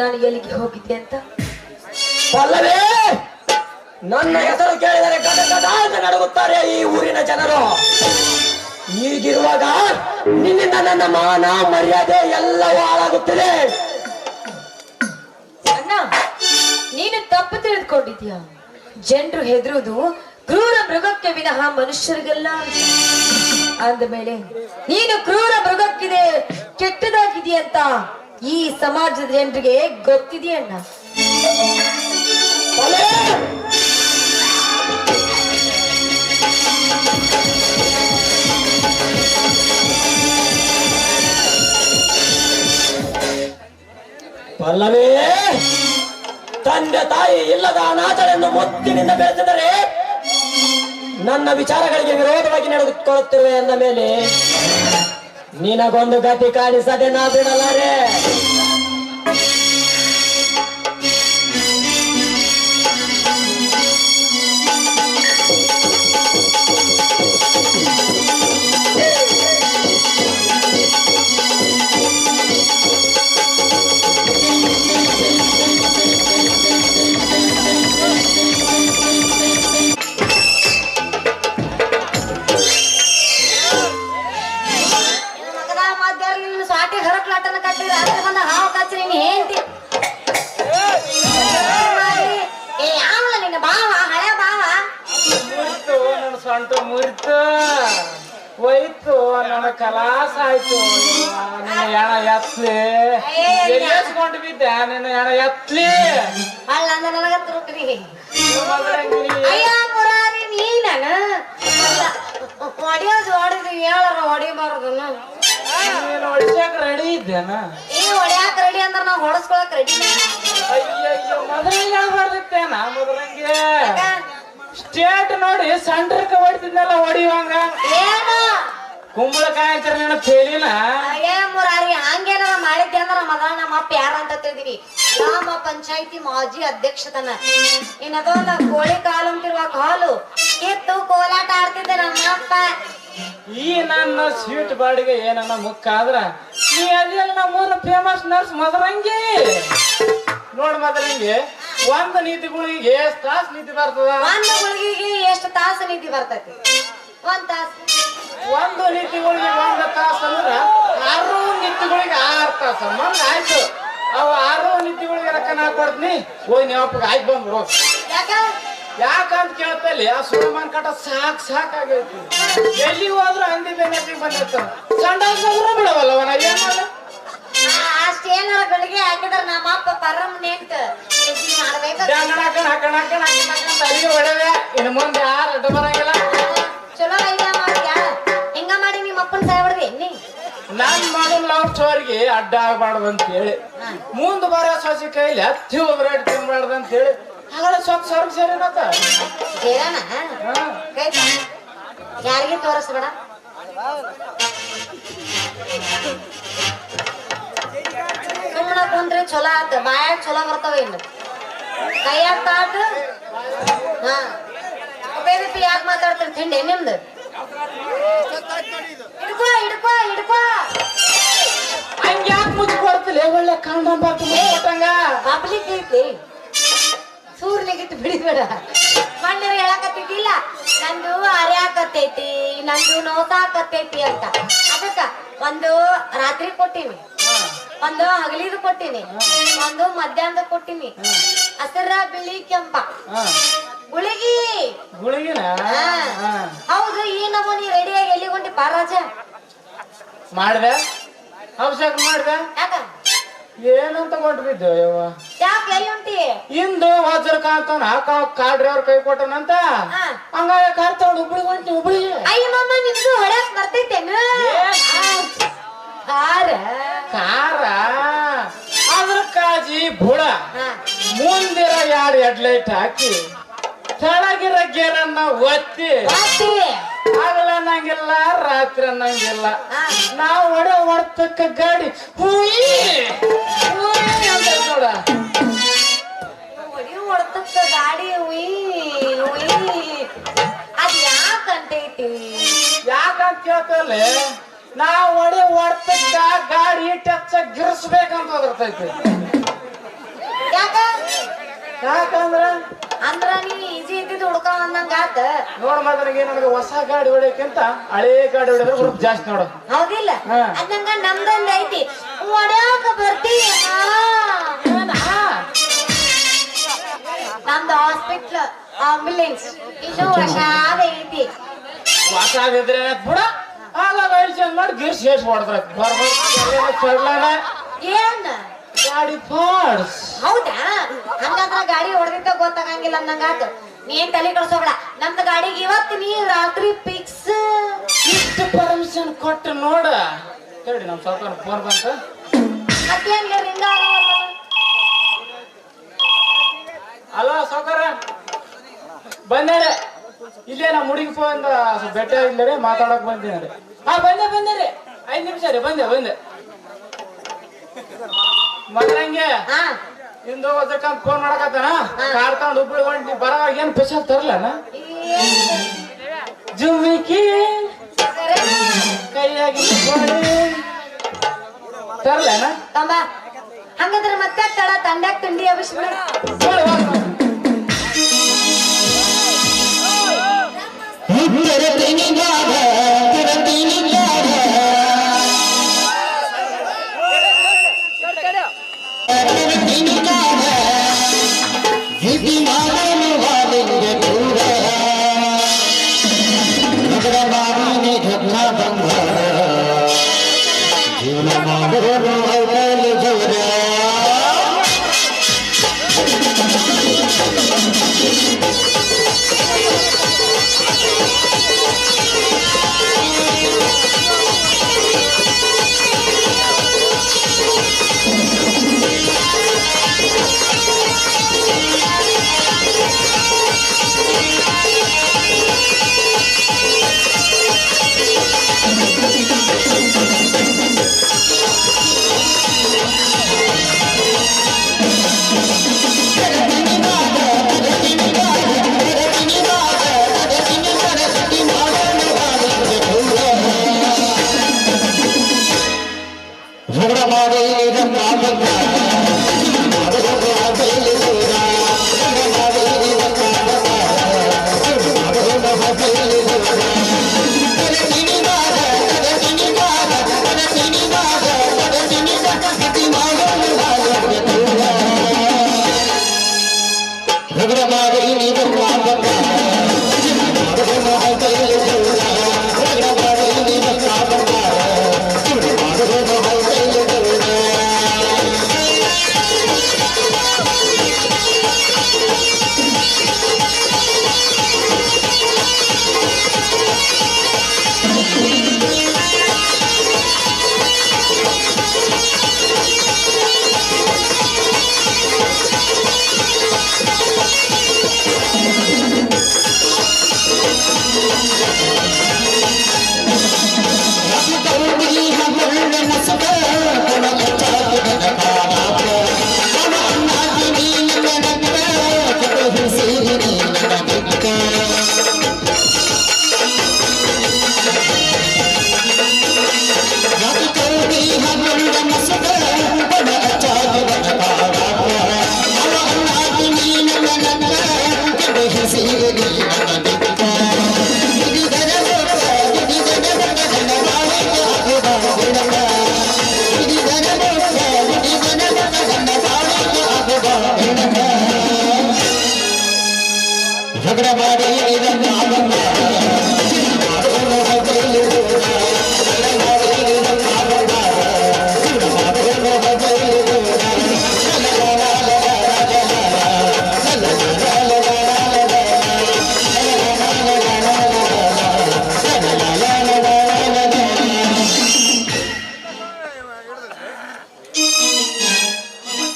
ನಾನು ಎಲ್ಲಿಗೆ ಹೋಗಿದ್ದೆ ಅಂತ. ಪಲ್ಲವೇ, ನನ್ನ ಹೆಸರು ಕೇಳಿದರೆ ಗದ ಗದ ಅಂತ ನಡುಗುತ್ತಾರೆ ಈ ಊರಿನ ಜನರು. ಹೀಗಿರುವಾಗ ನಿನ್ನಿಂದ ನನ್ನ ಮಾನ ಮರ್ಯಾದೆ ಎಲ್ಲವೂ ಹಾಳಾಗುತ್ತಿದೆ. ಅಣ್ಣ, ನೀನು ತಪ್ಪು ತಿಳಿದುಕೊಂಡಿದ್ಯಾ. ಜನರು ಹೆದರುವುದು ಕ್ರೂರ ಮೃಗಕ್ಕೆ ವಿನಃ ಮನುಷ್ಯರಿಗೆಲ್ಲ. ಅಂದ ಮೇಲೆ ನೀನು ಕ್ರೂರ ಮೃಗಕ್ಕಿದೆ ಕೆಟ್ಟದಾಗಿದೆಯಂತ ಈ ಸಮಾಜದ ಜನರಿಗೆ ಗೊತ್ತಿದೆಯಣ್ಣ. ಪಲ್ಲವೇ, ತಂದೆ ತಾಯಿ ಇಲ್ಲದ ಅನಾಥರೆಂದು ಮುತ್ತಿನಿಂದ ಬೆಳೆಸಿದರೆ ನನ್ನ ವಿಚಾರಗಳಿಗೆ ವಿರೋಧವಾಗಿ ನಡೆದುಕೊಳ್ಳುತ್ತಿರುವೆ ಎಂದ ಮೇಲೆ ನಿನಗೊಂದು ಗತಿ ಕಾಣಿಸದೆ ನಾ ಬಿಡಲಾರೆ. ಸೊಂಟ ಮುರಿತು ಹೋಯ್ತು ನನ್ನ ಕಲಾಸ ಆಯ್ತು ನಿನ್ನ ಎಣ ಎತ್ಲಿ ಎಲ್ಲಿಸ್ಕೊಂಡು ಬಿದ್ದೆ ನಿನ್ನ ಎಣ ಎತ್ಲಿ ಅಲ್ಲ ನನಗ ತುರುಕ್ರಿ ಅಯ್ಯ ಮುರಾರಿ ನೀನ ಹೊಡಿಯೋದು ಹೊಡಿದು ಹೇಳರ ಹೊಡಿಬಾರ್ದು ನೀನು ಹೊಡಿಸಕ್ ರೆಡಿ ಇದ್ದೇನ ಈ ಹೊಡ್ಯಾಕ ರೆಡಿ ಅಂದ್ರ ನಾವ್ ಹೊಡಸ್ಕೊಳಕ್ ರೆಡಿ ಅಯ್ಯಯ್ಯೋ ಮೊದಲಿಗೆ ಹೇಳ್ಬಾರ್ದಿತ್ತೇನ ಮೊದಲಂಗೆ ಸ್ಟೇಟ್ ನೋಡಿ ಸೆಂಟ್ರಕ್ಕೆ ಹೊಡಿತಿದ್ನಲ್ಲ ಹೊಡಿಯುವಂಗ ಏನು ಕುಂಬಳಕಾಯಿ ಅಂತಾರೆ ನೀನು ತೇಲಿನ ಅಯ್ಯ ಮುರಾರಿ ಹಂಗೇನಾರ ಮಾಡಿದ್ದೆ ಅಂದ್ರ ನಮ್ಮ ಅಪ್ಪ ಯಾರ ಅಂತ ತಿಳಿದಿವಿ ಗ್ರಾಮ ಪಂಚಾಯತಿ ಮಾಜಿ ಅಧ್ಯಕ್ಷತನ ಇನ್ನದೊಂದ ಕೋಳಿ ಕಾಲು ಅಂತಿರುವ ಕಾಲು ಕಿತ್ತು ಕೋಲಾಟ ಆಡ್ತಿದ್ದೆ ನಮ್ಮ ಅಪ್ಪ ಈ ನನ್ನ ಸ್ವೀಟ್ ಬಾಡಿಗೆ ಏನನ್ನ ಮುಕ್ಕ ಆದ್ರ ನೀ ಅದೆಲ್ಲ ನಮ್ಮೂರ ಫೇಮಸ್ ನರ್ಸ್ ಮದರಂಗಿ ನೋಡ್ ಮದರಂಗಿ ಒಂದ್ ನೀತಿಗಳಿಗೆ ಎಷ್ಟ್ ತಾಸ್ ನೀತಿ ಬರ್ತದ ಒಂದು ಗುಳಿಗೆಗೆ ಎಷ್ಟು ತಾಸು ನಿದ್ದೆ ಬರ್ತೈತಿ ಒಂದ್ ತಾಸು ಒಂದು ನೀತಿಗಳಿಗೆ 1 ತಾಸು ಅಂದ್ರ 6 ನೀತಿಗಳಿಗೆ 6 ತಾಸು ಮಂಗ ಆಯ್ತು ಅವ 6 ನೀತಿಗಳಿಗೆ ರೊಕ್ಕ ನಾ ಕೊಡ್ತೀನಿ ಹೋಗಿ ನೀವು ಅಪ್ಪಗೆ ಆಯ್ತು ಬಂದ್ರು ಯಾಕ ಯಾಕಂತ ಕೇಳ್ತಲ್ಲಿ ಆ ಸುಳಮನ್ ಕಟ ಸಾಕಾಗೈತಿ ಎಲ್ಲಿ ಹೋದ್ರು ಅಂದಿ ಬೆನ್ನತ್ತಿಗೆ ಬಂದಿರ್ತಾನ ಸಂಡಾಸಂದ್ರ ಬಿಡವಲ್ಲವನ ಏನ್ ಮಾಡ ಅಷ್ಟೇನಾರ ಗಳಿಗೆ ಹಾಕಿದ್ರ ನಮ್ಮ ಅಪ್ಪ ಪರಮ್ ನೆಂಟ್ ಮಾಡ್ಬೇಕ ಅಲ್ಲಿಗೆ ಹೊಡೆದೆ ಇನ್ನು ಮುಂದೆ ಯಾರು ಅಡ್ಡ ಬರಂಗಿಲ್ಲ ಚಲೋ ಐಡಿಯಾ ಮಾಡ್ಯಾ ಹಿಂಗ ಮಾಡಿ ನಿಮ್ಮ ಅಪ್ಪನ ಸಾಯ ಹೊಡೆದಿ ನೀ ನಾನ್ ಮಾಡೋ ಲವ್ ಸ್ಟೋರಿಗೆ ಅಡ್ಡ ಆಗ್ಬಾರ್ದು ಅಂತ ಹೇಳಿ ಮುಂದ್ ಬರೋ ಸೊಸಿ ಕೈಲಿ ಹತ್ತಿ ಬ್ರೆಡ್ ತಿನ್ಬಾರ್ದು ಅಂತ ಹೇಳಿ ಹಾಗಾದ್ರೆ ಸ್ವಲ್ಪ ಸರ್ಗ್ ಸೇರಿನತ್ತ ಸೇರಣ ಯಾರಿಗೆ ತೋರಿಸ್ಬೇಡ ಸುಮ್ಮನ ಕುಂದ್ರೆ ಚಲೋ ಆತ ಬಾಯಾಗ ಚಲೋ ಬರ್ತಾವ ಇನ್ನು ಕೈಯಾಗ ತಾಟ ಹಾ ಬೇರೆ ಯಾಕೆ ಮಾತಾಡ್ತೀರಿ ತಿಂಡಿ ನಿಮ್ದು ಹಿಡ್ಕೋ ಹಿಡ್ಕೋ ಹಿಡ್ಕೋ ಹಂಗ ಯಾಕೆ ಮುಚ್ಚಿ ಕೊಡ್ತಿಲ್ಲ ಒಳ್ಳೆ ಕಾಂಡಂಗ ಪಬ್ಲಿಕ್ ಐತಿ ಸೂರ್ನಿಗಿಟ್ಟು ಬಿಡಿಬೇಡ ಮಣ್ಣರು ಹೇಳಕತ್ತಿದ್ದಿಲ್ಲ ನಂದು ಅರ್ಯಾಕತ್ತೈತಿ ನಂದು ನೋಸಾಕತ್ತೈತಿ ಅಂತ ಅದಕ್ಕ ಒಂದು ರಾತ್ರಿ ಕೊಟ್ಟಿನಿ ಒಂದು ಹಗಲಿದು ಕೊಟ್ಟಿನಿ ಒಂದು ಮಧ್ಯಾಹ್ನದ ಕೊಟ್ಟಿನಿ ಹಸಿರ ಬಿಳಿ ಕೆಂಪ ಗುಳಿಗಿ ಗುಳಿಗಿನ ಹೌದು ಈ ನಮೂನಿ ರೆಡಿಯಾಗಿ ಎಲ್ಲಿ ಹೊಂಟಿ ಪಾರಾಜ ಮಾಡ್ದೆ ಅಭಿಷೇಕ ಮಾಡ್ದೆ ಯಾಕ ಏನಂತ ಕೊಟ್ಟು ಬಿದ್ದು ಯವ್ವ ಯಾಕೆ ಎಲ್ಲಿ ಹೊಂಟಿ ಇಂದು ವಜ್ರಕಾಂತನ ಕಾರ್ ಡ್ರೈವರ್ ಕೈ ಕೊಟ್ಟನಂತ ಹಂಗಾಗಿ ಕಾರ್ ತಗೊಂಡು ಹುಬ್ಳಿಗೆ ಅಯ್ಯ ಮಮ್ಮ ನಿಮ್ದು ಹೊಡ್ಯಾಕ್ ಬರ್ತೈತೇನು ಕಾರ ಅದ್ರ ಕಾಜಿ ಬುಡ ಮುಂದಿರ 2 ಹೆಡ್ಲೈಟ್ ಹಾಕಿ ಕೆಳಗಿರ ಗೇರನ್ನ ಒತ್ತಿ ಆಗಲ ಅನ್ನಂಗಿಲ್ಲ ರಾತ್ರಿ ಅನ್ನಂಗಿಲ್ಲ ನಾವು ಹೊಡ್ತಕ್ಕ ಗಾಡಿ ಹೂಯಿ ಅಂತ ನೋಡ ಹೊಡ್ತಕ್ಕ ಗಾಡಿ ಅದ್ ಯಾಕಂತೈತಿ ಯಾಕಂತ ಕೇಳ್ತಲ್ಲ ನಾವ್ ಹೊಡ್ತಕ್ಕ ಗಾಡಿ ಟಚ್ ಗಿರ್ಸ್ಬೇಕಂತ ಅದ್ರತೈತಿ ಯಾಕಂದ್ರ ಅಂದ್ರ ನೀನ್ ಈಜಿ ಇದ್ದಿದ್ದು ಹುಡ್ಕ ಅಂದಂಗ ಆತ ನೋಡ್ ಮಗನಿಗೆ ನನಗೆ ಹೊಸ ಗಾಡಿ ಹೊಡಿಯಕ್ಕಿಂತ ಹಳೇ ಗಾಡಿ ಹೊಡಿದ್ರೆ ಗ್ರೂಪ್ ಜಾಸ್ತಿ ನೋಡು ಹೌದಿಲ್ಲ ಅದಂಗ ನಮ್ದೊಂದ್ ಐತಿ ಹೊಡ್ಯಾಕ ಬರ್ತೀಯ ನಮ್ದು ಹಾಸ್ಪಿಟ್ಲ್ ಆಂಬುಲೆನ್ಸ್ ಇದು ಹೊಸಾದ ಐತಿ ಹೊಸಾದಿದ್ರೆ ಬಿಡ ಆಗ ಗೈಡ್ ಚೇಂಜ್ ಮಾಡಿ ಗಿರ್ ಸೇರ್ಸ್ ಹೊಡೆದ್ರ ಏನ್ ಗಾಡಿ ಪಾರ್ಟ್ಸ್ ಹೌದಾ ಹಂಗಂದ್ರ ಗಾಡಿ ಹೊಡೆದಿದ್ದ ಗೊತ್ತಾಗಂಗಿಲ್ಲ ಅಂದಂಗ ಆತ ನೀನ್ ತಲೆ ಕಳ್ಸೋಬೇಡ ನಮ್ದು ಗಾಡಿಗೆ ಇವತ್ತು ನೀ ರಾತ್ರಿ ಫಿಕ್ಸ್ ಇಷ್ಟು ಪರ್ಮಿಷನ್ ಕೊಟ್ಟು ನೋಡ ಹೇಳಿ ನಮ್ ಸ್ವಲ್ಪ ಫೋನ್ ಬಂತ ಮತ್ತೇನ್ ರಿಂಗ ಅಲೋ ಸೌಕರ ಬಂದೇರೆ ಇಲ್ಲೇ ನಾ ಮುಡಿಗೆ ಫೋನ್ ಬೆಟ್ಟ ಇಲ್ಲರೆ ಮಾತಾಡಕ್ ಬಂದೇನೆ ಬಂದೆ 5 ನಿಮಿಷ ರೀ ಬಂದೆ ಮಗಂಗೆ ಇಂದು ವಜ್ರಕಾಂತ್ ಫೋನ್ ಮಾಡಕತ್ತಾನ ಕಾರ್ ತಗೊಂಡು ಹುಬ್ಳಿ ಹೊಂಟಿ ಬರವಾಗ ಏನ್ ಸ್ಪೆಷಲ್ ತರ್ಲನ ಜುಮ್ಮಿಕಿ ಕೈಯಾಗಿ ತರ್ಲನ ತಮ್ಮ ಹಂಗಂದ್ರೆ ಮತ್ತೆ ತಡ ತಂಡ್ಯಾಗ ತಿಂಡಿ ಅಭಿಷೇಕ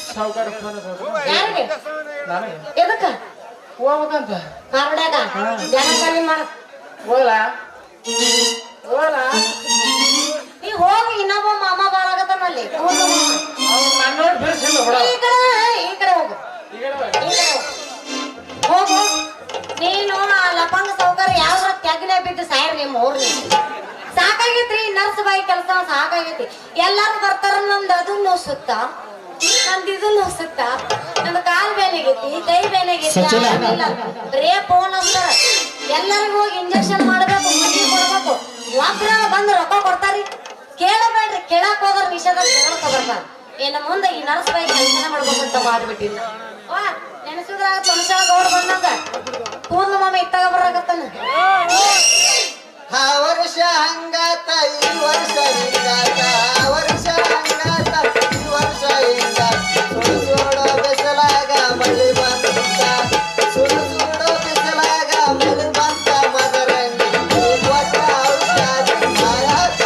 ಸಾವುಕಾರ ಫೋನ್ ಯಾರಿಗೆ ನನಗೆ ಎದಕ್ಕ ಹೋಗ್ಬೇಕಂತ ಕಾರ್ಡ್ಯಾಗ ಜನ ಕಮ್ಮಿ ಮಾಡ ಹೋಗ್ಲ ಹೋಗ್ಲ ನೀ ಹೋಗಿ ಇನ್ನೊಬ್ಬ ಮಾಮ ಬಾಳಾಗತ್ತಾನಲ್ಲಿ ಅವ್ನು ನನ್ನ ನೋಡಿ ಬಿಡಿಸಿಲ್ಲ ಬಿಡ ಈ ಕಡೆ ಹೋಗು ಈಗ ನೋಡು. ಈ ಕಡೆ ಹೋಗು ನೀನು ಆ ಲಪಂಗ ಸೌಕರ್ಯ ಯಾವ್ದ್ರ ತೆಗ್ನೆ ಬಿದ್ದು ಸಾಯ್ರಿ ನಿಮ್ಮ ಊರ್ನಿ ಸಾಕಾಗೈತ್ರಿ ನರ್ಸ್ ಬಾಯಿ ಕೆಲಸ ಸಾಕಾಗೈತಿ ಎಲ್ಲಾರು ಬರ್ತಾರ ನಂದು ಅದು ನೋಸುತ್ತ ನಂದು ಇದು ನೋಸುತ್ತ ನನ್ನ ಕಾಲ್ ಬೇನೆಗೈತಿ ಕೈ ಬೇನೆಗೈತಿ ಬರೇ ಫೋನ್ ಅಂತಾರ ಎಲ್ಲರಿಗೂ ಹೋಗಿ ಇಂಜೆಕ್ಷನ್ ಮಾಡ್ಬೇಕು ಮಂದಿ ಕೊಡ್ಬೇಕು ಒಬ್ರ ಬಂದು ರೊಕ್ಕ ಕೊಡ್ತಾರಿ ಕೇಳಬೇಡ್ರಿ ಕೇಳಕ್ ಹೋದ್ರ ವಿಷಯದಾಗ ಜಗಳಕ್ಕೆ ಬರ್ತಾರ ಇನ್ನು ಮುಂದೆ ಈ ನರ್ಸ್ ಬಾಯಿ ಕೆಲಸ ಮಾಡ್ಬೇಕಂತ ಮಾಡ್ಬಿಟ್ಟಿಲ್ಲ ವಾ ನೆನೆಸಿದ್ರಾಗ ಮನುಷ್ಯ ಗೌಡ ಬಂದಾಗ ಕೂದ್ಲ ಮಾಮ ಇತ್ತಾಗ ಬರಾಕತ್ತಾನ ಆ ವರ್ಷ ಹಂಗಾತ ಈ ವರ್ಷ ಹಿಂಗಾತ ಆ ವರ್ಷ ಹಂಗಾತ ಈ ವರ್ಷ ಹಿಂಗಾತ ಸುಡು ಸುಡೋ ಬಿಸಿಲಾಗ ಮಳಿ ಬಂತ ಸುಡು ಸುಡೋ ಬಿಸಿಲಾಗ ಮಳಿ ಬಂತ ಮದರಂಗಿ ಒಟ್ಟ ಔಷಧ ಮಾಯಾತ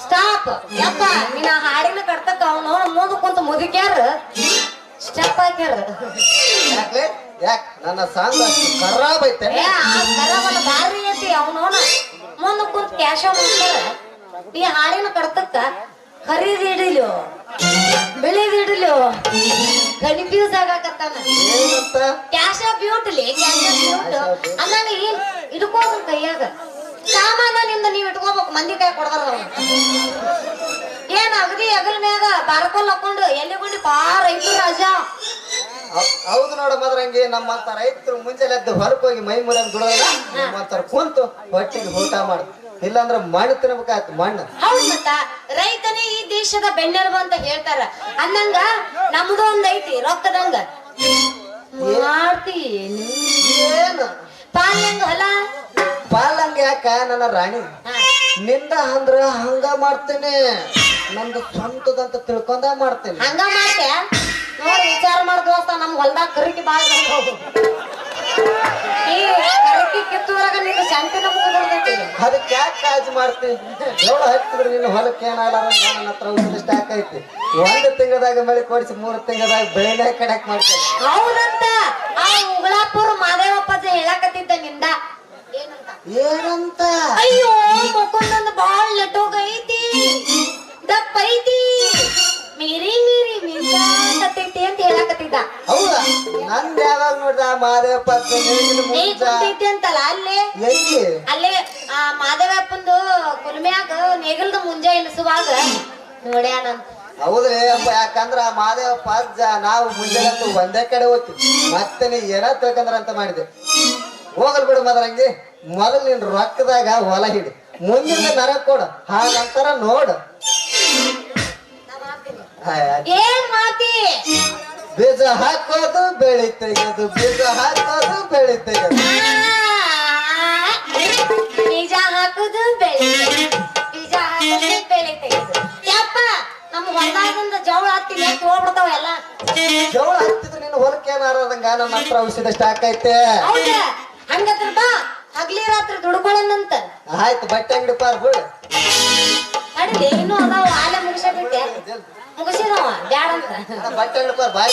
ಸ್ಟಾಪ್ ಯಪ್ಪ ನಿನ್ನ ಹಾಡಿನ ಕಡ್ತಕ್ಕ ಅವನು ಮುಂದೆ ಕುಂತ ಮುದುಕ್ಯಾರ ಸ್ಟೆಪ್ ಹಾಕ್ಯಾರ ಯಾಕೆ ಯಾಕೆ ನನ್ನ ಸಾಂಗ್ ಅಷ್ಟು ಖರಾಬ್ ಐತೆ ಏ ಆ ಕರವಲ್ಲ ಬಾರಿ ಐತಿ ಅವನೋನ ಮುಂದೆ ಕುಂತ ಕ್ಯಾಶ ಮಾಡ್ತಾರ ಈ ಹಾಡಿನ ಕಡ್ತಕ್ಕ ಖರೀದಿ ಇಡಿಲು ಬೆಳೆದಿಡಲು ಕನ್ಫ್ಯೂಸ್ ಆಗಾಕತ್ತಾನ ಏನಂತ ಕ್ಯಾಶ ಬ್ಯೂಟ್ಲಿ ಕ್ಯಾಶ ಬ್ಯೂಟ್ ಅಂದಂಗ ಏನ್ ಇಟ್ಕೋದ್ರ ಕೈಯಾಗ ಸಾಮಾನ್ಯನಿಂದ ನೀವ್ ಇಟ್ಕೋಬೇಕು ಮಂದಿ ಕೈ ಕೊಡ್ತಾರ ಅವ್ನು ಏನ್ ಅಗದಿ ಅಗಲ್ ಮ್ಯಾಗ ಬಾರ್ಕೊಲ್ ಹಾಕೊಂಡು ಎಲ್ಲಿ ಗುಂಡಿ ರೈತರು ರಾಜ ಹೌದು ನೋಡ ಮದ್ರಂಗಿ ನಮ್ಮಂತ ರೈತರು ಮುಂಜಾನೆ ಎದ್ದು ಹೊರಕ್ ಹೋಗಿ ಮೈ ಮುರಂಗ್ ದುಡೋಲ್ಲ ನಿಮ್ಮಂತರ ಕುಂತು ಹೊಟ್ಟಿಗೆ ಊಟ ಮಾಡು ಇಲ್ಲಾಂದ್ರ ಮಣ್ಣು ತಿನ್ಬೇಕಾಯ್ತು ಮಣ್ಣು ಹೌದ್ ಮತ್ತ ರೈತನೇ ಈ ದೇಶದ ಬೆನ್ನೆಲುಬು ಅಂತ ಹೇಳ್ತಾರ ಅನ್ನಂಗ ನಮ್ದು ಒಂದ್ ಐತಿ ರೊಕ್ಕದಂಗ ಮಾಡ್ತೀನಿ ಏನು ಪಾಲ್ಯಂಗ ಹೊಲ ಪಾಲಂಗ ಯಾಕ ನನ್ನ ರಾಣಿ ನಿಂದ ಅಂದ್ರ ಹಂಗ ಮಾಡ್ತೇನೆ ನಂದು ಸ್ವಂತದಂತ ತಿಳ್ಕೊಂಡ ಮಾಡ್ತೇನೆ ಹಂಗ ಮಾಡ್ತೆ ನೋಡಿ ವಿಚಾರ ಮಾಡ ದೋಸ್ತ ನಮ್ ಹೊಲ್ದಾಗ ಕರಿಕಿ ಬಾಳ ಈ ಕರಿಕಿ ಕಿತ್ತೂರಾಗ ನೀನು ಶಾಂತಿ ನಮ್ಗೆ ಬರ್ತೈತಿ ಅದಕ್ಕೆ ಯಾಕೆ ಕಾಳಜಿ ಮಾಡ್ತೀನಿ ಜೋಳ ಹತ್ತಿದ್ರೆ ನಿನ್ನ ಹೊಲಕ್ಕೆ ಏನಾಗಲ್ಲ ನನ್ನ ಹತ್ರ ಉಸಿರು ಸ್ಟಾಕ್ ಐತಿ 1 ತಿಂಗಳದಾಗ ಮಳೆ ಕೊಡಿಸಿ 3 ತಿಂಗಳದಾಗ ಬೆಳೆನೇ ಕಡಕ್ ಮಾಡ್ತೇನೆ ಹೌದಂತ ಆ ಉಗಳಾಪುರ ಮಾದೇವಪ್ಪಾಜಿ ಹೇಳಕತ್ತಿದ್ದ ನಿಂದ ಏನಂತ ಅಯ್ಯೋ ಮುಖಂದೊಂದು ಬಾಳ್ ಲಟೋಗ ಐತಿ ದಪ್ಪ ಐತಿ ಮೀರಿ ಮೀರಿ ಮೀರ್ಸಾಕತ್ತೈತಿ ಅಂತ ಹೇಳಕತ್ತಿದ್ದ ಹೌದಾ ನಂದ್ ಯಾವಾಗ ನೋಡ್ದ ಆ ಮಾದೇವಪ್ಪ ನೀ ಕುಂತೈತಿ ಅಂತಲ್ಲ ಅಲ್ಲೇ ಎಲ್ಲಿ ಅಲ್ಲೇ ಆ ಮಾದೇವಪ್ಪಂದು ಕುಲ್ಮ್ಯಾಗ ನೇಗಲ್ದ ಮುಂಜಾ ಎನಿಸುವಾಗ ನೋಡ್ಯಾನಂತ ಹೌದ್ರಿ ಅಪ್ಪ ಯಾಕಂದ್ರ ಆ ಮಾದೇವಪ್ಪ ಅಜ್ಜ ನಾವು ಮುಂಜಾನೆ ಒಂದೇ ಕಡೆ ಹೋಗ್ತೀವಿ ಮತ್ತೆ ನೀ ಏನ ತಿಳ್ಕಂದ್ರ ಅಂತ ಮಾಡಿದೆ ಹೋಗಲ್ ಬಿಡು ಮದ್ರಂಗಿ ಮೊದಲು ನಿನ್ ರೊಕ್ಕದಾಗ ಹೊಲ ಹಿಡಿ ಮುಂದಿನ ನರ ಕೊಡು ಹಾಗಂತಾರ ನೋಡು ಏನ್ ಮಾತಿ ಬೀಜ ಹಾಕೋದು ಬೆಳಿ ತೆಗೆದು ಬೀಜ ಹಾಕೋದು ಬೆಳಿ ತೆಗೆದು ಬೀಜ ಹಾಕುದು ಬೆಳೆ ಬೀಜ ಹಾಕುದು ಬೆಳೆ ತೆಗೆದು ಯಪ್ಪ ನಮ್ಮ ಹೊಲದಾಗಿಂದ ಜವಳ ಹತ್ತಿ ನೆಟ್ಟು ಹೋಗ್ಬಿಡ್ತಾವ ಎಲ್ಲ ಜವಳ ಹತ್ತಿದ್ರೆ ನಿನ್ನ ಹೊಲಕ್ಕೆ ಏನಾರದಂಗ ನಮ್ಮ ಹತ್ರ ಔಷಧ ಸ್ಟಾಕ್ ಐತೆ ಹೌದ ಹಂಗತ್ರ ಬಾ ಹಗ್ಲಿ ರಾತ್ರಿ ದುಡ್ಕೊಳ್ಳೋಣಂತ ಆಯ್ತು ಬಟ್ಟೆ ಅಂಗಡಿ ಪಾರ್ ಬಿಡು ಅಡ್ಡಿ ಇನ್ನೂ ಅದಾವ ಆಲೆ ಮುಗಿಸಬಿಟ್ಟೆ ಮುಗಿಸಿದವ ಬ್ಯಾಡ ಅಂತ ಬಟ್ಟೆ ಅಂಗಡಿ ಪಾರ್ ಬಾಯ್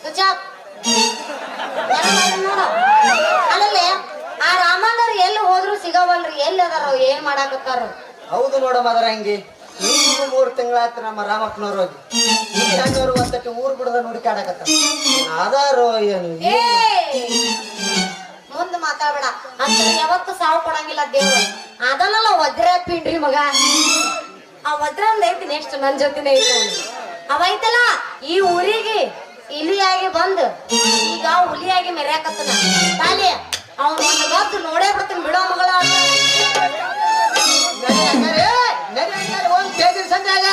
ಸುಜಾತ್, ನೋಡು ಅಲ್ಲಲ್ಲಿ ಆ ರಾಮಣ್ಣವ್ರು ಎಲ್ಲಿ ಹೋದ್ರು ಸಿಗವಲ್ರಿ, ಎಲ್ಲಿ ಅದಾರ ಏನ್ ಮಾಡಾಕತ್ತಾರ? ಹೌದು ನೋಡ ಮದರಂಗಿ, ಈಗ 3 ತಿಂಗಳಾಯ್ತು ನಮ್ಮ ರಾಮಪ್ಪನವ್ರು ಹೋಗಿ ಹಿಂಗವ್ರು ಒಂದಕ್ಕೆ ಊರ್ ಬಿಡದ ನುಡಿಕಾಡಕತ್ತ ಅದಾರೋ ಏನು ಏ ಮುಂದ್ ಮಾತಾಡ್ಬೇಡ ಅಂತ ಯಾವತ್ತು ಸಾವು ಕೊಡಂಗಿಲ್ಲ ದೇವ್ರು. ಅದನ್ನಲ್ಲ ವಜ್ರ ಪಿಂಡ್ರಿ ಮಗ, ಆ ವಜ್ರ ಒಂದ್ ಐತಿ ನೆಕ್ಸ್ಟ್ ನನ್ ಜೊತೆನೆ ಐತಿ ಅವ್ನು. ಅವ ಐತಲ್ಲ ಈ ಊರಿಗೆ ಇಲಿಯಾಗಿ ಬಂದು ಈಗ ಹುಲಿಯಾಗಿ ಮೆರ್ಯಾಕತ್ತನ ಬಾಲಿ ಅವ್ನ ಒಂದು ಗೊತ್ತು ನೋಡೇ ಬಿಡ್ತೀನಿ ಬಿಡೋ ಮಗಳ. ಒಂದ್ ಕೇಜಿನ ಸಂಜಾಗ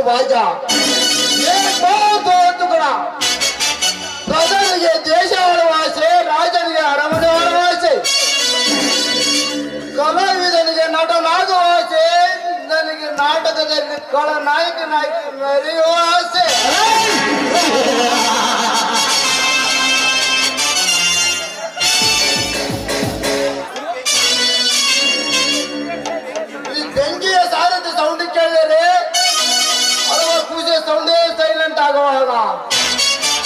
ವಾಜಾ ತುಕಡ ಪ್ರಜೆಗಳಿಗೆ ದೇಶ ಆಳುವ ಆಸೆ, ರಾಜನಿಗೆ ಅರಮನೆ ಆಳುವ ಆಸೆ, ಕಲಾವಿದನಿಗೆ ನಟನಾಗುವ ಆಸೆ, ನನಗೆ ನಾಟಕದಲ್ಲಿ ಖಳನಾಯಕನಾಗಿ ಮೆರೆಯುವ ಆಸೆ. ಈ ಬೆಂಕಿಯ ಸಾರಥಿ ಸೌಂಡ್ ಕೇಳಿದರೆ ಅಲ್ವಾ ಪೂಜೆ ಸೌಂಡೇ ಸೈಲೆಂಟ್ ಆಗುವಾಗ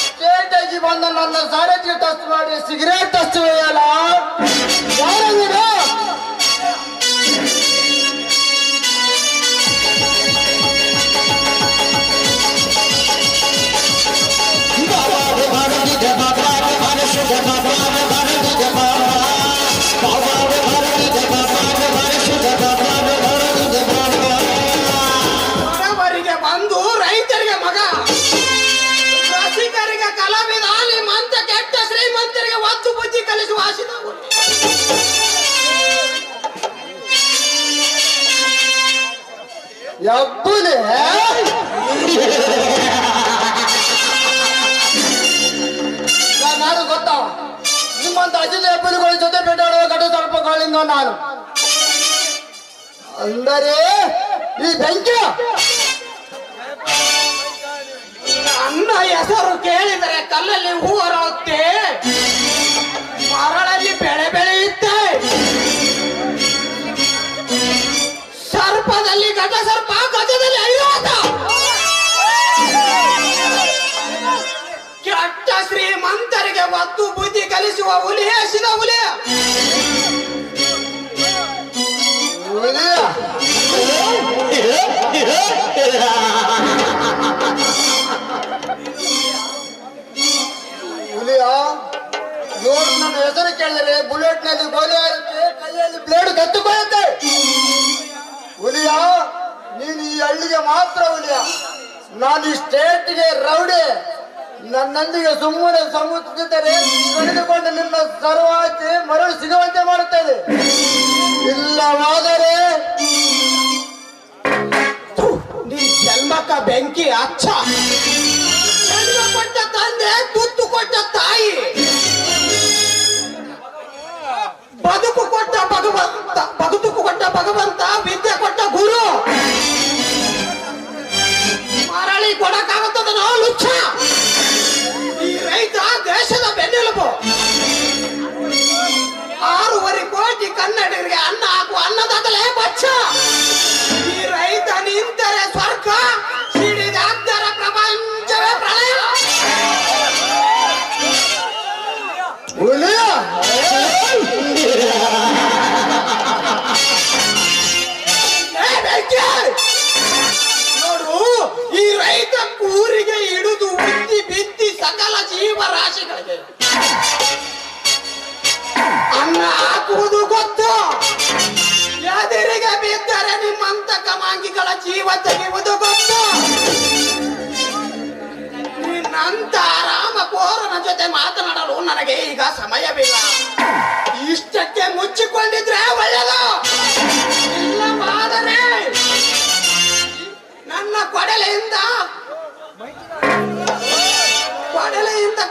ಸ್ಟೇಟಾಗಿ ಬಂದ ನನ್ನ ಸಾರಥಿ ಟಚ್ ಮಾಡಿ ಸಿಗರೇಟ್ ಟಚ್ ಅಲ್ಲ ಯಾರು ಹಾಸಿದ ಯಬ್ಬುಲೆ ನಾನು ಗೊತ್ತಾ ನಿಮ್ಮಂತ ಅಜಿತ ಹೆಬ್ಬುಲಿಗಳ ಜೊತೆ ಬೇಟಾಡುವ ಘಟ ಸ್ವಲ್ಪ ಗಳಿಂದ ನಾನು ಅಂದರೆ ಈ ಬೆಂಕಿ ನನ್ನ ಹೆಸರು ಕೇಳಿದರೆ ಕಲ್ಲಲ್ಲಿ ಹೂ ಹೊರತ್ತೆ ಮರಳಲ್ಲಿ ಬೆಳೆ ಬೆಳೆಯುತ್ತೆ ಸರ್ಪದಲ್ಲಿ ಘಟ ಸರ್ಪ ಗಜದಲ್ಲಿ ಅಯ್ಯೋತ ಕೆಟ್ಟ ಶ್ರೀಮಂತರಿಗೆ ಒತ್ತು ಬುದ್ಧಿ ಕಲಿಸುವ ಹುಲಿ ಹಸಿದ ಹುಲಿ ಹುಲಿಯ ನೋಡು ನನ್ನ ಹೆಸರು ಕೇಳಿದರೆ ಬುಲೆಟ್ ನಲ್ಲಿ ಗೋಲಿ ಆಗುತ್ತೆ ಕೈಯಲ್ಲಿ ಬ್ಲೇಡ್ ಕತ್ತುಕೊಳ್ಳುತ್ತೆ ಹುಲಿಯ ನೀನು ಈ ಹಳ್ಳಿಗೆ ಮಾತ್ರ ಹುಲಿಯ ನಾನು ಈ ಸ್ಟೇಟ್ಗೆ ರೌಡಿ ನನ್ನೊಂದಿಗೆ ಸುಮ್ಮನೆ ಸಮುದ್ರಿದರೆ ಕಳೆದುಕೊಂಡು ನಿನ್ನ ಸರ್ವಾತಿ ಮರಳು ಸಿಗುವಂತೆ ಮಾಡುತ್ತದೆ ಇಲ್ಲವಾದರೆ ಜನ್ಮಕ್ಕ ಬೆಂಕಿ ಅಚ್ಚ ಜನ್ಮ ಕೊಟ್ಟ ತಂದೆ ತುತ್ತು ಕೊಟ್ಟ ತಾಯಿ ಬದುಕು ಕೊಟ್ಟ ಭಗವಂತ ವಿದ್ಯೆ ಕೊಟ್ಟ ಗುರು ಮರಳಿ ಕೊಡಕ್ಕಾಗುತ್ತದ ನಾವು ಲುಚ್ಚ ಈ ರೈತ ದೇಶದ ಬೆನ್ನೆಲುಬು 6.5 ಕೋಟಿ ಕನ್ನಡಿಗರಿಗೆ ಅನ್ನ ಹಾಕುವ ಅನ್ನದಾತಲೇ ಬಚ್ಚ ಈ ರೈತ ನಿಂತರೆ ಸ್ವರ್ಗ ಸಿಡಿದಾಗ್ದರ ಪ್ರಪಂಚವೇ ಪ್ರಳಯ ಹುಲಿಯ ನೋಡು ಈ ರೈತ ಕೂರಿಗೆ ಹಿಡಿದು ಉತ್ತಿ ಬಿತ್ತಿ ಸಕಲ ಜೀವರಾಶಿಗಳಿಗೆ ಅನ್ನ ಹಾಕುವುದು ಗೊತ್ತು ಎದುರಿಗೆ ಬಿದ್ದರೆ ನಿಮ್ಮಂತ ಕಮಾಂಗಿಗಳ ಜೀವ ತೆಗೆಯುವುದು ಗೊತ್ತು ನಿನ್ನಂತ ರಾಮ ಕೋರನ ಜೊತೆ ಮಾತನಾಡಲು ನನಗೆ ಈಗ ಸಮಯವಿಲ್ಲ ಇಷ್ಟಕ್ಕೆ ಮುಚ್ಚಿಕೊಂಡಿದ್ರೆ ಒಳ್ಳೆಯದು ಇಲ್ಲವಾದರೆ ನನ್ನ ಕೊಡಲೆಯಿಂದ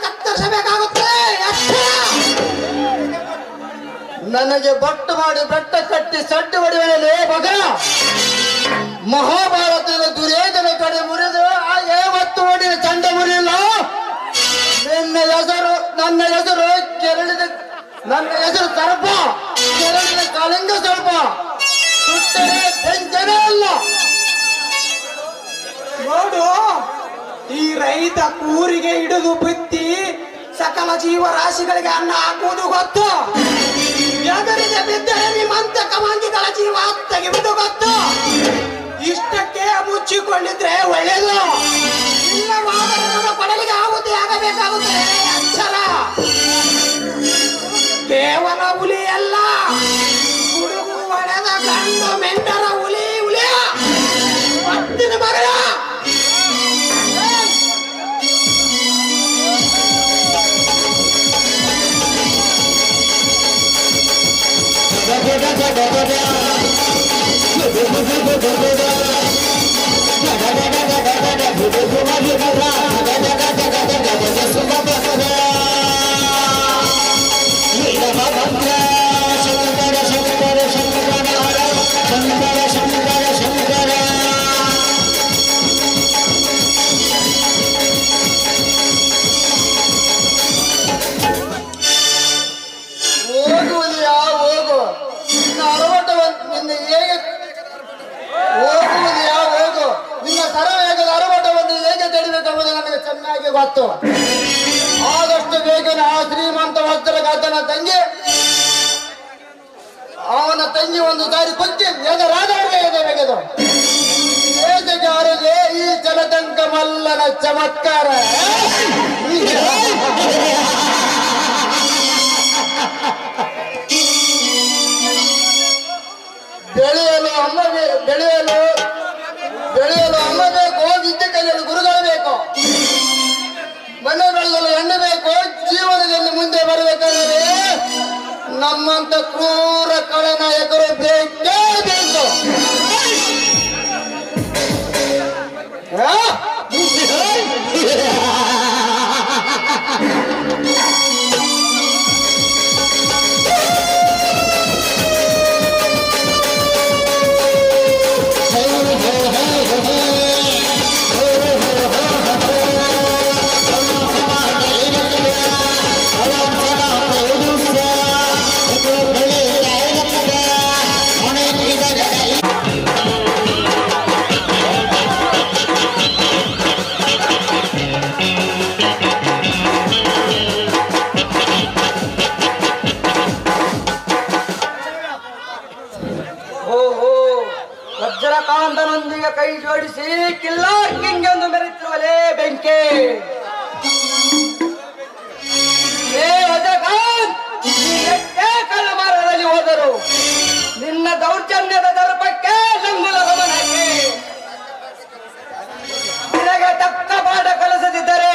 ಕತ್ತರಿಸಬೇಕಾಗುತ್ತದೆ ನನಗೆ ಬೊಟ್ಟು ಮಾಡಿ ಬೆಟ್ಟ ಕಟ್ಟಿ ಸಡ್ಡು ಹೊಡೆಯಲೇ ಮಗ ಮಹಾಭಾರತದ ದುರ್ಯೋಧನ ಕಡೆ ಮುರಿದು ಹಾಗೆ ಒತ್ತು ಹೊಡೆದ ಚಂಡ ಮುರಿಯಿಲ್ಲ ನನ್ನ ಹೆಸರು ಕೆರಳಿದ ನನ್ನ ಹೆಸರು ಸರ್ಪ ಕೆರಳಿದ ಕಾಳಿಂಗ ಸರ್ಪ ಸುಟ್ಟರೆ ಬೆಂಕನೇ ಅಲ್ಲ ನೋಡು ಈ ರೈತ ಕೂರಿಗೆ ಹಿಡಿದು ಬಿತ್ತಿ ಸಕಲ ಜೀವರಾಶಿಗಳಿಗೆ ಅನ್ನ ಹಾಕುವುದು ಗೊತ್ತು ಎದುರಿಗೆ ಬಿದ್ದರೆ ನಿಮ್ಮಂತ ಕಮಾಂಗಿಗಳ ಜೀವ ತೆಗೆಯುವುದು ಗೊತ್ತು ಇಷ್ಟಕ್ಕೆ ಮುಚ್ಚಿಕೊಂಡಿದ್ರೆ ಒಳ್ಳೆಯದು ಇಲ್ಲವಾದರೆ ನಮ್ಮ ಕೊಡಲಿಗೆ ಆಹುತಿ ಆಗಬೇಕಾಗುತ್ತದೆ ಅಕ್ಷರ ಕೇವಲ ಹುಲಿ ಅಲ್ಲ ಹುಡುಗು ಹೊಡೆದ ಗಂಡು ಮೆಂಡರ ಹುಲಿ ಹುಲಿಯ ಮತ್ತಿನ ಮಗಳ ಗೊತ್ತು ಆದಷ್ಟು ಬೇಗನೆ ಆ ಶ್ರೀಮಂತ ವಸ್ತ್ರಗಾತನ ತಂಗಿ ಅವನ ತಂಗಿ ಒಂದು ಸಾರಿ ಕೊಚ್ಚಿ ಎದುರಾದವರಿಗೆ ಎದೆಗೆದು ದೇಶಗಾರರಿಗೆ ಈ ಜಲದಂಕ ಮಲ್ಲನ ಚಮತ್ಕಾರ ಬೆಳೆಯಲು ಅಮ್ಮ ಬೇಕು ವಿದ್ಯೆ ಕಲಿಯಲು ಗುರುಗಳು ಬೇಕು ಮನೆ ಬೆಳೆಯಲು ಹೆಣ್ಣು ಬೇಕು ಜೀವನದಲ್ಲಿ ಮುಂದೆ ಬರಬೇಕಾದರೆ ಚಂದ್ರಕಾಂತನೊಂದಿಗೆ ಕೈ ಜೋಡಿಸಿ ಕಿಲ್ಲರ್ ಕಿಂಗ್ ಎಂದು ಮೆರೆತಿರುವಲೇ ಬೆಂಕಿ. ಏ ಅಜಯಕಾಂತ್, ನೀ ಎಷ್ಟೇ ಕಳ್ಳಮಾರದಲ್ಲಿ ಹೋದರು ನಿನ್ನ ದೌರ್ಜನ್ಯದ ದರ್ಪಕ್ಕೆ ಲಂಗುಲ ಗಮನ ಹಾಕಿ ನಿನಗೆ ತಕ್ಕ ಪಾಠ ಕಲಿಸದಿದ್ದರೆ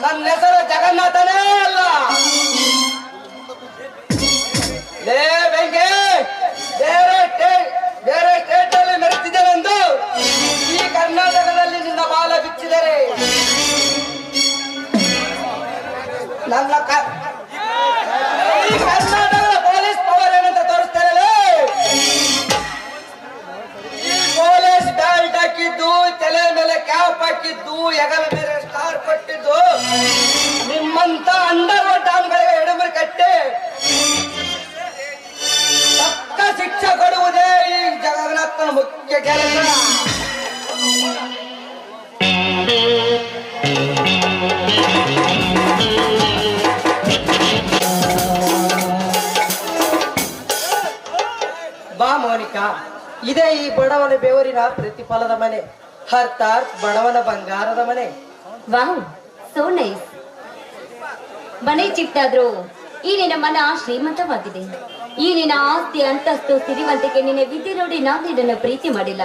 ನನ್ನ ಹೆಸರು ಜಗನ್ನಾಥನೇ ಅಲ್ಲ. ಲೇ ಬೆಂಕಿ, ಬೇರೆ ಸ್ಟೇಟ್ ಅಲ್ಲಿ ಮೆರೆತಿದ್ದೇನೆಂದು ಈ ಕರ್ನಾಟಕದಲ್ಲಿ ನಿನ್ನ ಬಾಲ ಬಿಚ್ಚಿದರೆ ಈ ಕರ್ನಾಟಕದ ಪೊಲೀಸ್ ಪವರ್ ಏನಂತ ತೋರಿಸ್ತಾರೆ. ಈ ಪೊಲೀಸ್ ಬ್ಯಾಲ್ಟ್ ಹಾಕಿದ್ದು, ತಲೆ ಮೇಲೆ ಕ್ಯಾಪ್ ಹಾಕಿದ್ದು, ಹೆಗಲ ಮೇಲೆ ಸ್ಟಾರ್ ಕೊಟ್ಟಿದ್ದು ನಿಮ್ಮಂತ ಅಂಡರ್ ಡಾನ್ಗಳಿಗೆ ಎಡಮರಿ ಕಟ್ಟಿ ತಕ್ಕ ಶಿಕ್ಷೆ ಕೊಡುವುದೇ ಈ ಜಗನ್ನಾಥನ ಮುಖ್ಯ ಕೆಲಸ. ಬಾ ಮೋನಿಕಾ, ಇದೇ ಈ ಬಡವನ ಬೆವರಿನ ಪ್ರತಿಫಲದ ಮನೆ, ಅರ್ಥಾತ್ ಬಡವನ ಬಂಗಾರದ ಮನೆ. Wow, so nice. ಮನೆ ಚಿಕ್ಕಾದ್ರೂ ಈ ನಿನ್ನ ಮನ ಶ್ರೀಮಂತವಾಗಿದೆ. ಈ ನಿನ್ನ ಆಸ್ತಿ, ಅಂತಸ್ತು, ಸಿರಿವಂತಿಕೆ, ನಿನ್ನ ವಿದ್ಯೆ ನೋಡಿ ನಾನು ನಿನ್ನನ್ನು ಪ್ರೀತಿ ಮಾಡಿಲ್ಲ.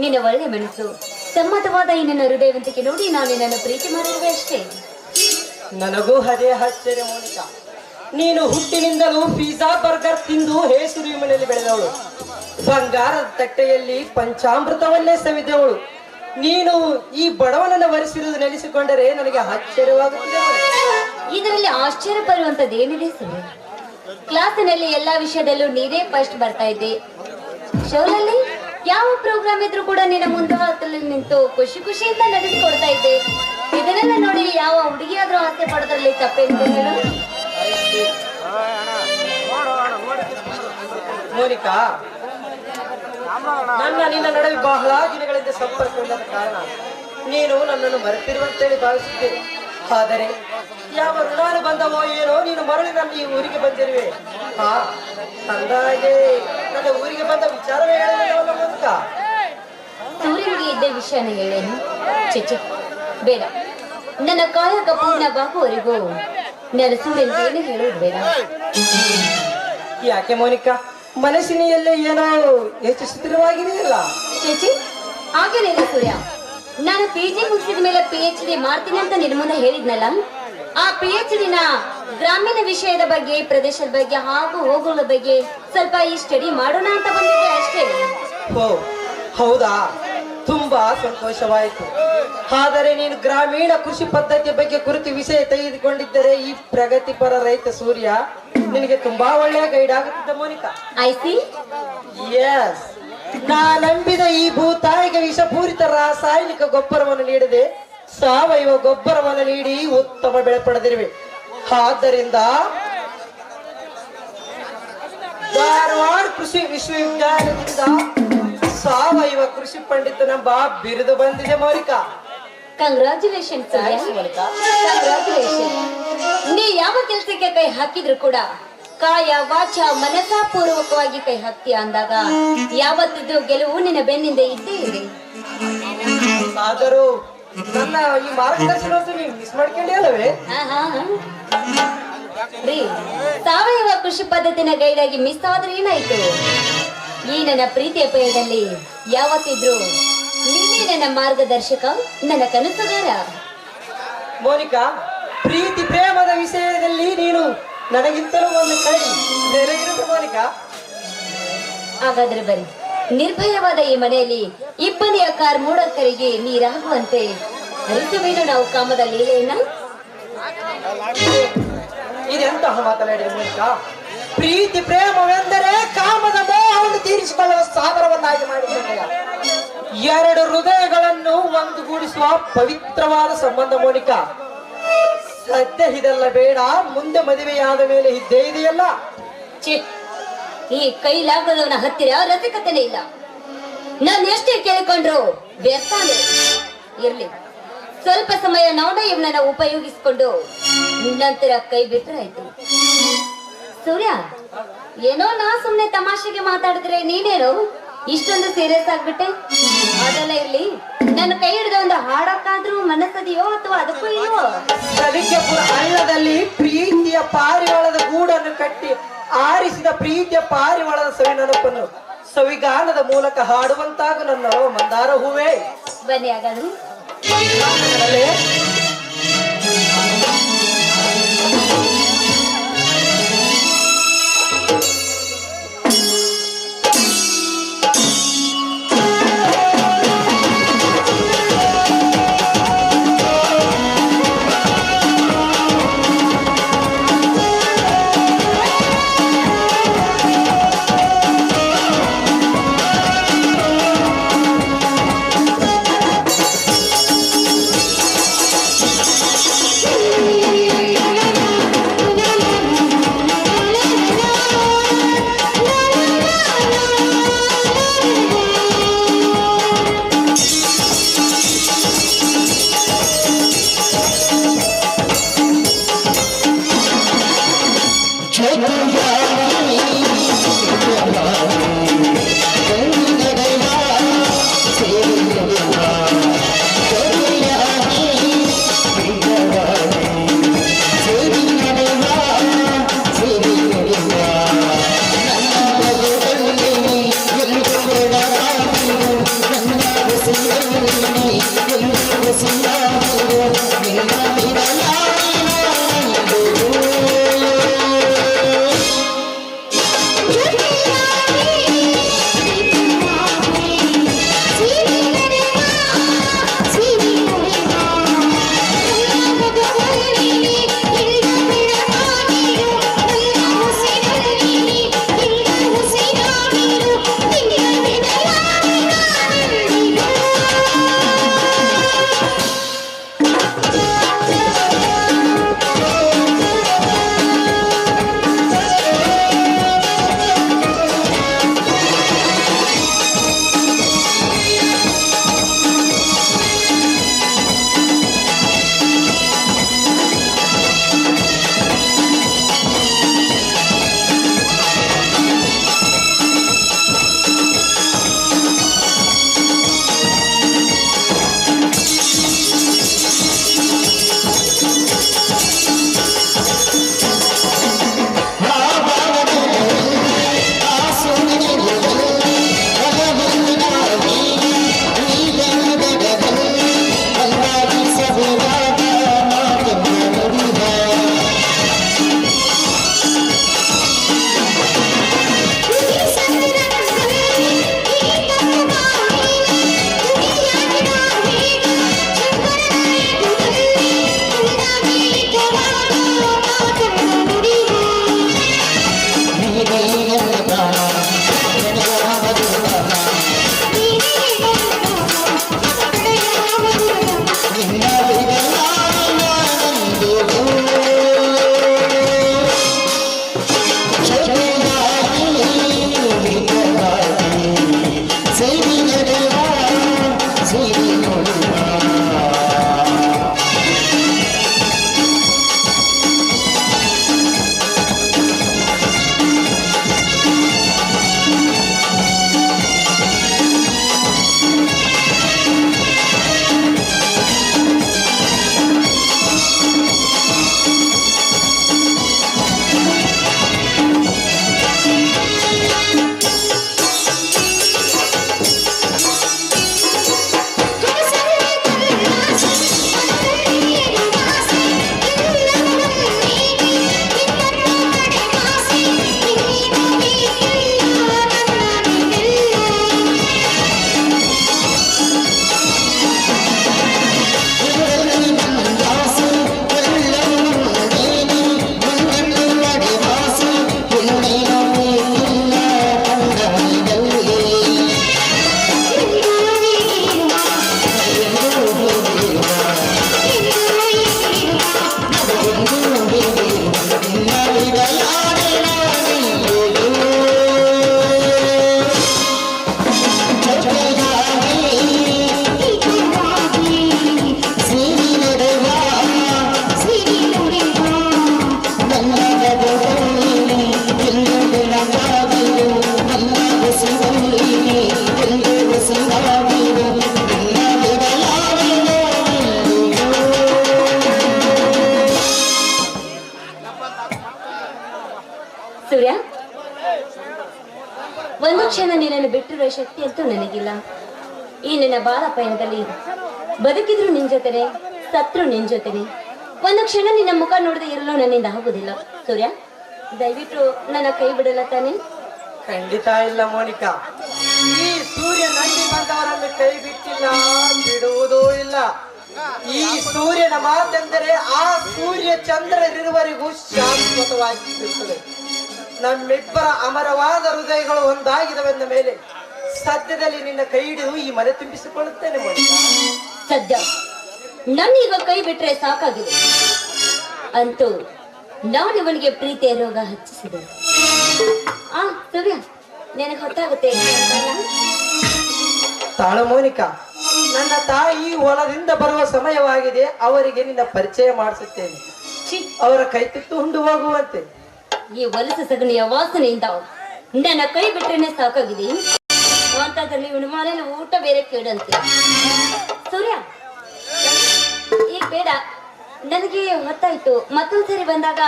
ನಿನ್ನ ಒಳ್ಳೆ ಮನಸ್ಸು, ಸಮ್ಮತವಾದ ಈ ನನ್ನ ಹೃದಯವಂತಿಕೆ ನೋಡಿ ನಾನು ನಿನ್ನನ್ನು ಪ್ರೀತಿ ಮಾಡಿರುವೆ ಅಷ್ಟೇ. ನನಗೂ ಅದೇ ಆಶ್ಚರ್ಯ ಮೋನಿಕಾ. ನೀನು ಹುಟ್ಟಿನಿಂದಲೂ ಪಿಜ್ಜಾ ಬರ್ಗರ್ ತಿಂದು ಹೇಸುರಿ ಮನೆಯಲ್ಲಿ ಬೆಳೆದವಳು, ಬಂಗಾರದ ತಟ್ಟೆಯಲ್ಲಿ ಪಂಚಾಮೃತವನ್ನೇ ಸವಿದವಳು. ನೀನು ಈ ಬಡವನನ್ನು ವರಿಸಿರುವುದು ನೆನೆಸಿಕೊಂಡರೆ ನನಗೆ ಆಶ್ಚರ್ಯವಾಗುತ್ತಿದೆ. ಇದರಲ್ಲಿ ಆಶ್ಚರ್ಯ ಪಡುವಂತದ್ದು ಏನಿದೆ ಸುಮ್ಮನೆ. ಕ್ಲಾಸಿನಲ್ಲಿ ಎಲ್ಲಾ ವಿಷಯದಲ್ಲೂ ನೀನೇ ಫಸ್ಟ್ ಬರ್ತಾ ಇದ್ದೆ. ಶೋನಲ್ಲಿ ಯಾವ ಪ್ರೋಗ್ರಾಮ್ ಇದ್ರೂ ಕೂಡ ನಿನ್ನ ಮುಂದಾಳದಲ್ಲಿ ನಿಂತು ಖುಷಿ ಖುಷಿಯಿಂದ ನಡೆಸಿಕೊಡ್ತಾ ಇದ್ದೆ. ಇದನ್ನೆಲ್ಲ ನೋಡಿ ಯಾವ ಹುಡುಗಿಯಾದ್ರೂ ಆಸೆ ಪಡೋದ್ರಲ್ಲಿ ತಪ್ಪೇನಿದೆ ಹೇಳು? ಮೋನಿಕಾ, ನನ್ನ ನಿನ್ನ ನಡುವೆ ಬಹಳ ದಿನಗಳಿಂದ ಸಂಪರ್ಕವಿಲ್ಲದ ಕಾರಣ ನೀನು ನನ್ನನ್ನು ಮರೆತಿರುವಂತೇಳಿ ಭಾವಿಸಿದ್ದೆ. ಆದರೆ ಯಾವ ಋಣಾನು ಬಂದವೋ ಏನೋ ನೀನು ಮರಳಿ ನನ್ನ ಈ ಊರಿಗೆ ಬಂದಿರುವೆ. ಅಂದಾಗೆ ನನ್ನ ಊರಿಗೆ ಬಂದ ವಿಚಾರವೇ ಹೇಳಿಲ್ಲ ಮೋನಿಕಾ. ಸೂರ್ಯನಿಗೆ ಇದ್ದ ವಿಷಯನ ಹೇಳೇನು? ಚಿಚ್ಚಿ ಬೇಡ, ನನ್ನ ಕಾಯಕ ಪೂರ್ಣವಾಗುವವರೆಗೂ ನನ್ನ ಸೂರ್ಯನಿಗೆ ಏನು ಹೇಳೋದು ಬೇಡ. ಯಾಕೆ ಮೋನಿಕಾ, ಮನಸ್ಸಿನೆಯಲ್ಲೇ ಏನೋ ಹೆಚ್ಚು ಸ್ಥಿರವಾಗಿದೆಯಲ್ಲ? ಚೇಚಿ ಹಾಗೇನಿಲ್ಲ ಸೂರ್ಯ. ನಾನು PG ಮುಗಿಸಿದ ಮೇಲೆ PhD ಮಾಡ್ತೀನಿ ಅಂತ ನಿನ್ನ ಮುಂದೆ ಹೇಳಿದ್ನಲ್ಲ. ಆ PhD ನ ಗ್ರಾಮೀಣ ವಿಷಯದ ಬಗ್ಗೆ, ಪ್ರದೇಶದ ಬಗ್ಗೆ, ಹಾಗೂ ಹೋಗುಗಳ ಬಗ್ಗೆ ಸ್ವಲ್ಪ ಈ ಸ್ಟಡಿ ಮಾಡೋಣ ಅಂತ ಬಂದಿದ್ದೆ ಅಷ್ಟೇ. ಓ ಹೌದಾ, ತುಂಬಾ ಸಂತೋಷವಾಯಿತು. ಆದರೆ ನೀನು ಗ್ರಾಮೀಣ ಕೃಷಿ ಪದ್ಧತಿಯ ಬಗ್ಗೆ ಕುರಿತು ವಿಷಯ ತೆಗೆದುಕೊಂಡಿದ್ದರೆ ಈ ಪ್ರಗತಿಪರ ರೈತ ಸೂರ್ಯ ನಿನಗೆ ತುಂಬಾ ಒಳ್ಳೆಯ ಗೈಡ್ ಆಗುತ್ತಿದ್ದ ಮೋನಿಕಾ. I C. ಎಸ್, ನಾ ನಂಬಿದ ಈ ಭೂತಾಯಿಗೆ ವಿಷಪೂರಿತ ರಾಸಾಯನಿಕ ಗೊಬ್ಬರವನ್ನು ನೀಡದೆ ಸಾವಯವ ಗೊಬ್ಬರವನ್ನು ನೀಡಿ ಉತ್ತಮ ಬೆಳೆ ಪಡೆದಿರುವೆ. ಆದ್ದರಿಂದ ಧಾರವಾಡ ಕೃಷಿ ವಿಶ್ವವಿದ್ಯಾಲಯದಿಂದ ಸಾವಯವ ಕೃಷಿ ಪಂಡಿತನೆಂಬ ಬಿರುದು ಬಂದಿದೆ ಮೋನಿಕಾ. Congratulation congratulation. ನೀ ಯಾವ ಕೆಲಸಕ್ಕೆ ಕೈ ಹಾಕಿದ್ರು ಕೂಡ ಕಾಯ ವಾಚ ಮನಸಾ ಪೂರ್ವಕವಾಗಿ ಕೈ ಹಾಕ್ತೀಯ ಅಂದಾಗ ಯಾವತ್ತಿದ್ದು ಗೆಲುವು ನಿನ್ನ ಬೆನ್ನಿಂದ ಇದ್ದೇ ಇದೆ. ಆದರೂ ನನ್ನ ಈ ಮಾರ್ಗದರ್ಶನ ನೀವು ಮಿಸ್ ಮಾಡ್ಕೊಂಡೇ ಅಲ್ಲವೇ? ರೀ, ಸಾವಯವ ಕೃಷಿ ಪದ್ಧತಿನ ಗೈಡಾಗಿ ಮಿಸ್ ಆದ್ರೆ ಏನಾಯ್ತು? ಈ ನನ್ನ ಪ್ರೀತಿಯ ಪಯದಲ್ಲಿ ಯಾವತ್ತಿದ್ರು ನೀನೇ ನನ್ನ ಮಾರ್ಗದರ್ಶಕ, ನನ್ನ ಕನಸುಗಾರ. ಮೋನಿಕಾ, ಪ್ರೀತಿ ಪ್ರೇಮದ ವಿಷಯದಲ್ಲಿ ನೀನು ನನಗಿಂತಲೂ ಒಂದು ಕೈ ಬೇರೆ ಇರುತ್ತೆ ಮೋನಿಕಾ. ಹಾಗಾದ್ರೆ ಬರಿ, ನಿರ್ಭಯವಾದ ಈ ಮನೆಯಲ್ಲಿ ಇಬ್ಬನಿಯ ಕಾರ್ ಮೂಡಕರಿಗೆ ನೀರಾಗುವಂತೆ ಹರಿಸುವೇನು ನಾವು ಕಾಮದ ಲೀಲೆಯನ್ನ. ಇದೆಂತಹ ಮಾತನಾಡಿದ ಮೋನಿಕಾ? ಪ್ರೀತಿ ಪ್ರೇಮವೆಂದರೆ ಕಾಮದ ಮೋಹವನ್ನು ತೀರಿಸಿಕೊಳ್ಳುವ ಸಾಧನವನ್ನಾಗಿ ಮಾಡಿಕೊಂಡಿಲ್ಲ. ಎರಡು ಹೃದಯಗಳನ್ನು ಒಂದುಗೂಡಿಸುವ ಪವಿತ್ರವಾದ ಸಂಬಂಧ ಮೋನಿಕಾ. ಸದ್ಯ ಇದೆಲ್ಲ ಬೇಡ, ಮುಂದೆ ಮದುವೆಯಾದ ಮೇಲೆ ಇದ್ದೇ ಇದೆಯಲ್ಲ. ಛೀ, ಈ ಕೈಲಾಗದವನ ಹತ್ತಿರ ರಸಿಕತೆನೇ ಇಲ್ಲ. ನಾನು ಎಷ್ಟೇ ಕೇಳಿಕೊಂಡ್ರು ವ್ಯರ್ಥಾನೆ. ಇರ್ಲಿ, ಸ್ವಲ್ಪ ಸಮಯ ನಾವು ಇವನನ್ನ ಉಪಯೋಗಿಸಿಕೊಂಡು ನಂತರ ಕೈ ಬಿಟ್ರಾಯ್ತು. ಸೂರ್ಯ, ಏನೋ ನಾ ಸುಮ್ನೆ ತಮಾಷೆಗೆ ಮಾತಾಡಿದ್ರೆ ನೀನೇನು ಇಷ್ಟೊಂದು ಸೀರಿಯಸ್ ಆಗ್ಬಿಟ್ಟೆ? ಅದೆಲ್ಲ ಇರ್ಲಿ, ನನ್ನ ಕೈ ಹಿಡಿದ ಒಂದು ಹಾಡಕ್ಕಾದ್ರೂ ಮನಸ್ಸದಿಯೋ ಅಥವಾ ಅದಕ್ಕೂ ಇಲ್ವೋ? ಸಲಿಕೆಪುರ ಹಳ್ಳದಲ್ಲಿ ಪ್ರೀತಿಯ ಪಾರಿವಾಳದ ಗೂಡನ್ನು ಕಟ್ಟಿ ಆರಿಸಿದ ಪ್ರೀತಿಯ ಪಾರಿವಾಳದ ಸವಿ ನೆನಪನ್ನು ಸವಿಗಾನದ ಮೂಲಕ ಹಾಡುವಂತಾಗು ನನ್ನ ಮಂದಾರ ಹೂವೇ. ಬನ್ನಿ ಹಾಗಾದ್ರೆ. ನಿನ್ನನ್ನು ಬಿಟ್ಟಿರುವ ಶಕ್ತಿ ಅಂತೂ ನನಗಿಲ್ಲ. ಈ ನನ್ನ ಬಾಳ ಪಯಣದಲ್ಲಿ ಬದುಕಿದ್ರು ನಿನ್ ಜೊತೆನೆ, ಸತ್ರು ನಿನ್ ಜೊತೆನೆ. ಒಂದು ಕ್ಷಣ ನಿನ್ನ ಮುಖ ನೋಡದೆ ಇರಲು ನನ್ನಿಂದ ಆಗುದಿಲ್ಲ. ಸೂರ್ಯ, ದಯವಿಟ್ಟು ನನ್ನ ಕೈ ಬಿಡಲ್ಲ ತಾನೆ? ಖಂಡಿತ ಇಲ್ಲ ಮೋನಿಕಾ. ಈ ಸೂರ್ಯ ನಂಬಿ ಬಂದವರನ್ನು ಕೈ ಬಿಟ್ಟಿಲ್ಲ, ಬಿಡುವುದೂ ಇಲ್ಲ. ಈ ಸೂರ್ಯನ ಮಾತೆಂದರೆ ಆ ಸೂರ್ಯ ಚಂದ್ರರಿರುವವರೆಗೂ ಶಾಶ್ವತವಾಗಿ ಇರುತ್ತದೆ. ನಮ್ಮಿಬ್ಬರ ಅಮರವಾದ ಹೃದಯಗಳು ಒಂದಾಗಿದವೆಂದ ಮೇಲೆ ಸದ್ಯದಲ್ಲಿ ನಿನ್ನ ಕೈ ಹಿಡಿದು ಈ ಮನೆ ತುಂಬಿಸಿಕೊಳ್ಳುತ್ತೇನೆ ಮೋನಿಕಾ. ಸದ್ಯ ನನ್ನೀಗ ಕೈ ಬಿಟ್ರೆ ಸಾಕಾಗಿದೆ. ಅಂತೂ ನಾನು ಇವನಿಗೆ ಪ್ರೀತಿಯ ರೋಗ ಹಚ್ಚಿಸಿದೆ. ಸೂರ್ಯ, ನಿನಗೆ ಹೊತ್ತಾಗುತ್ತೆ. ತಾಳು ಮೋನಿಕಾ, ನನ್ನ ತಾಯಿ ಹೊಲದಿಂದ ಬರುವ ಸಮಯವಾಗಿದೆ. ಅವರಿಗೆ ನಿನ್ನ ಪರಿಚಯ ಮಾಡಿಸುತ್ತೇನೆ. ಅವರ ಕೈ ತುತ್ತು ಉಂಡು ಹೋಗುವಂತೆ. ಈ ವಲಸೆ ಸಗಣಿಯ ವಾಸನೆಯಿಂದ ನನ್ನ ಕೈ ಬಿಟ್ರೇನೆ ಸಾಕಾಗಿದೆ. ಅಂತದ್ರಲ್ಲಿ ಇವನು ಮನೇಲಿ ಊಟ ಬೇರೆ ಕೇಳಂತೆ. ಸೂರ್ಯ, ಈಗ ಬೇಡ, ನನಗೆ ಹೊತ್ತಾಯ್ತು. ಮತ್ತೊಂದ್ಸರಿ ಬಂದಾಗ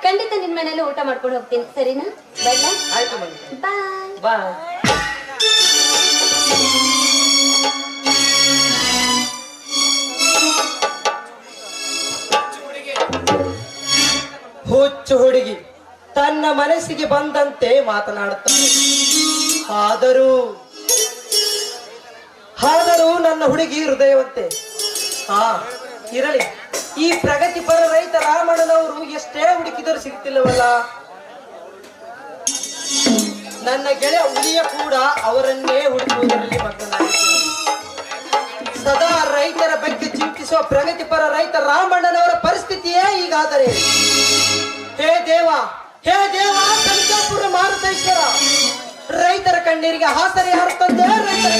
ಖಂಡಿತ ನಿನ್ ಮನೇಲಿ ಊಟ ಮಾಡ್ಕೊಂಡು ಹೋಗ್ತೀನಿ, ಸರಿನಾ? ಬೇಡ? ಆಯ್ತು ಮೋನಿಕಾ, ಬಾಯ್. ಬಾಯ್. ಹುಚ್ಚು ಹುಡುಗಿ ತನ್ನ ಮನಸ್ಸಿಗೆ ಬಂದಂತೆ ಮಾತನಾಡುತ್ತಾಳೆ. ಆದರೂ ನನ್ನ ಹುಡುಗಿ ಹೃದಯವಂತೆ. ಇರಲಿ. ಈ ಪ್ರಗತಿಪರ ರೈತ ರಾಮಣ್ಣನವರು ಎಷ್ಟೇ ಹುಡುಕಿದರೂ ಸಿಗ್ತಿಲ್ಲವಲ್ಲ. ನನ್ನ ಗೆಳೆಯ ಹುಲಿಯ ಕೂಡ ಅವರನ್ನೇ ಹುಡುಕುವುದರಲ್ಲಿ ಮಗ್ನನಾಗಿದ್ದಾನೆ. ಸದಾ ರೈತರ ಬಗ್ಗೆ ಚಿಂತಿಸುವ ಪ್ರಗತಿಪರ ರೈತ ರಾಮಣ್ಣನವರ ಪರಿಸ್ಥಿತಿಯೇ ಹೀಗಾದರೆ, ಹೇ ದೇವ, ಹೇ ದೇವ, ಸಂಚಾಪುರ ಮಾರುತೇಶ್ವರ, ರೈತರ ಕಣ್ಣೀರಿಗೆ ಹಾಸರಿ ಹಾರುತ್ತದೆ. ರೈತರ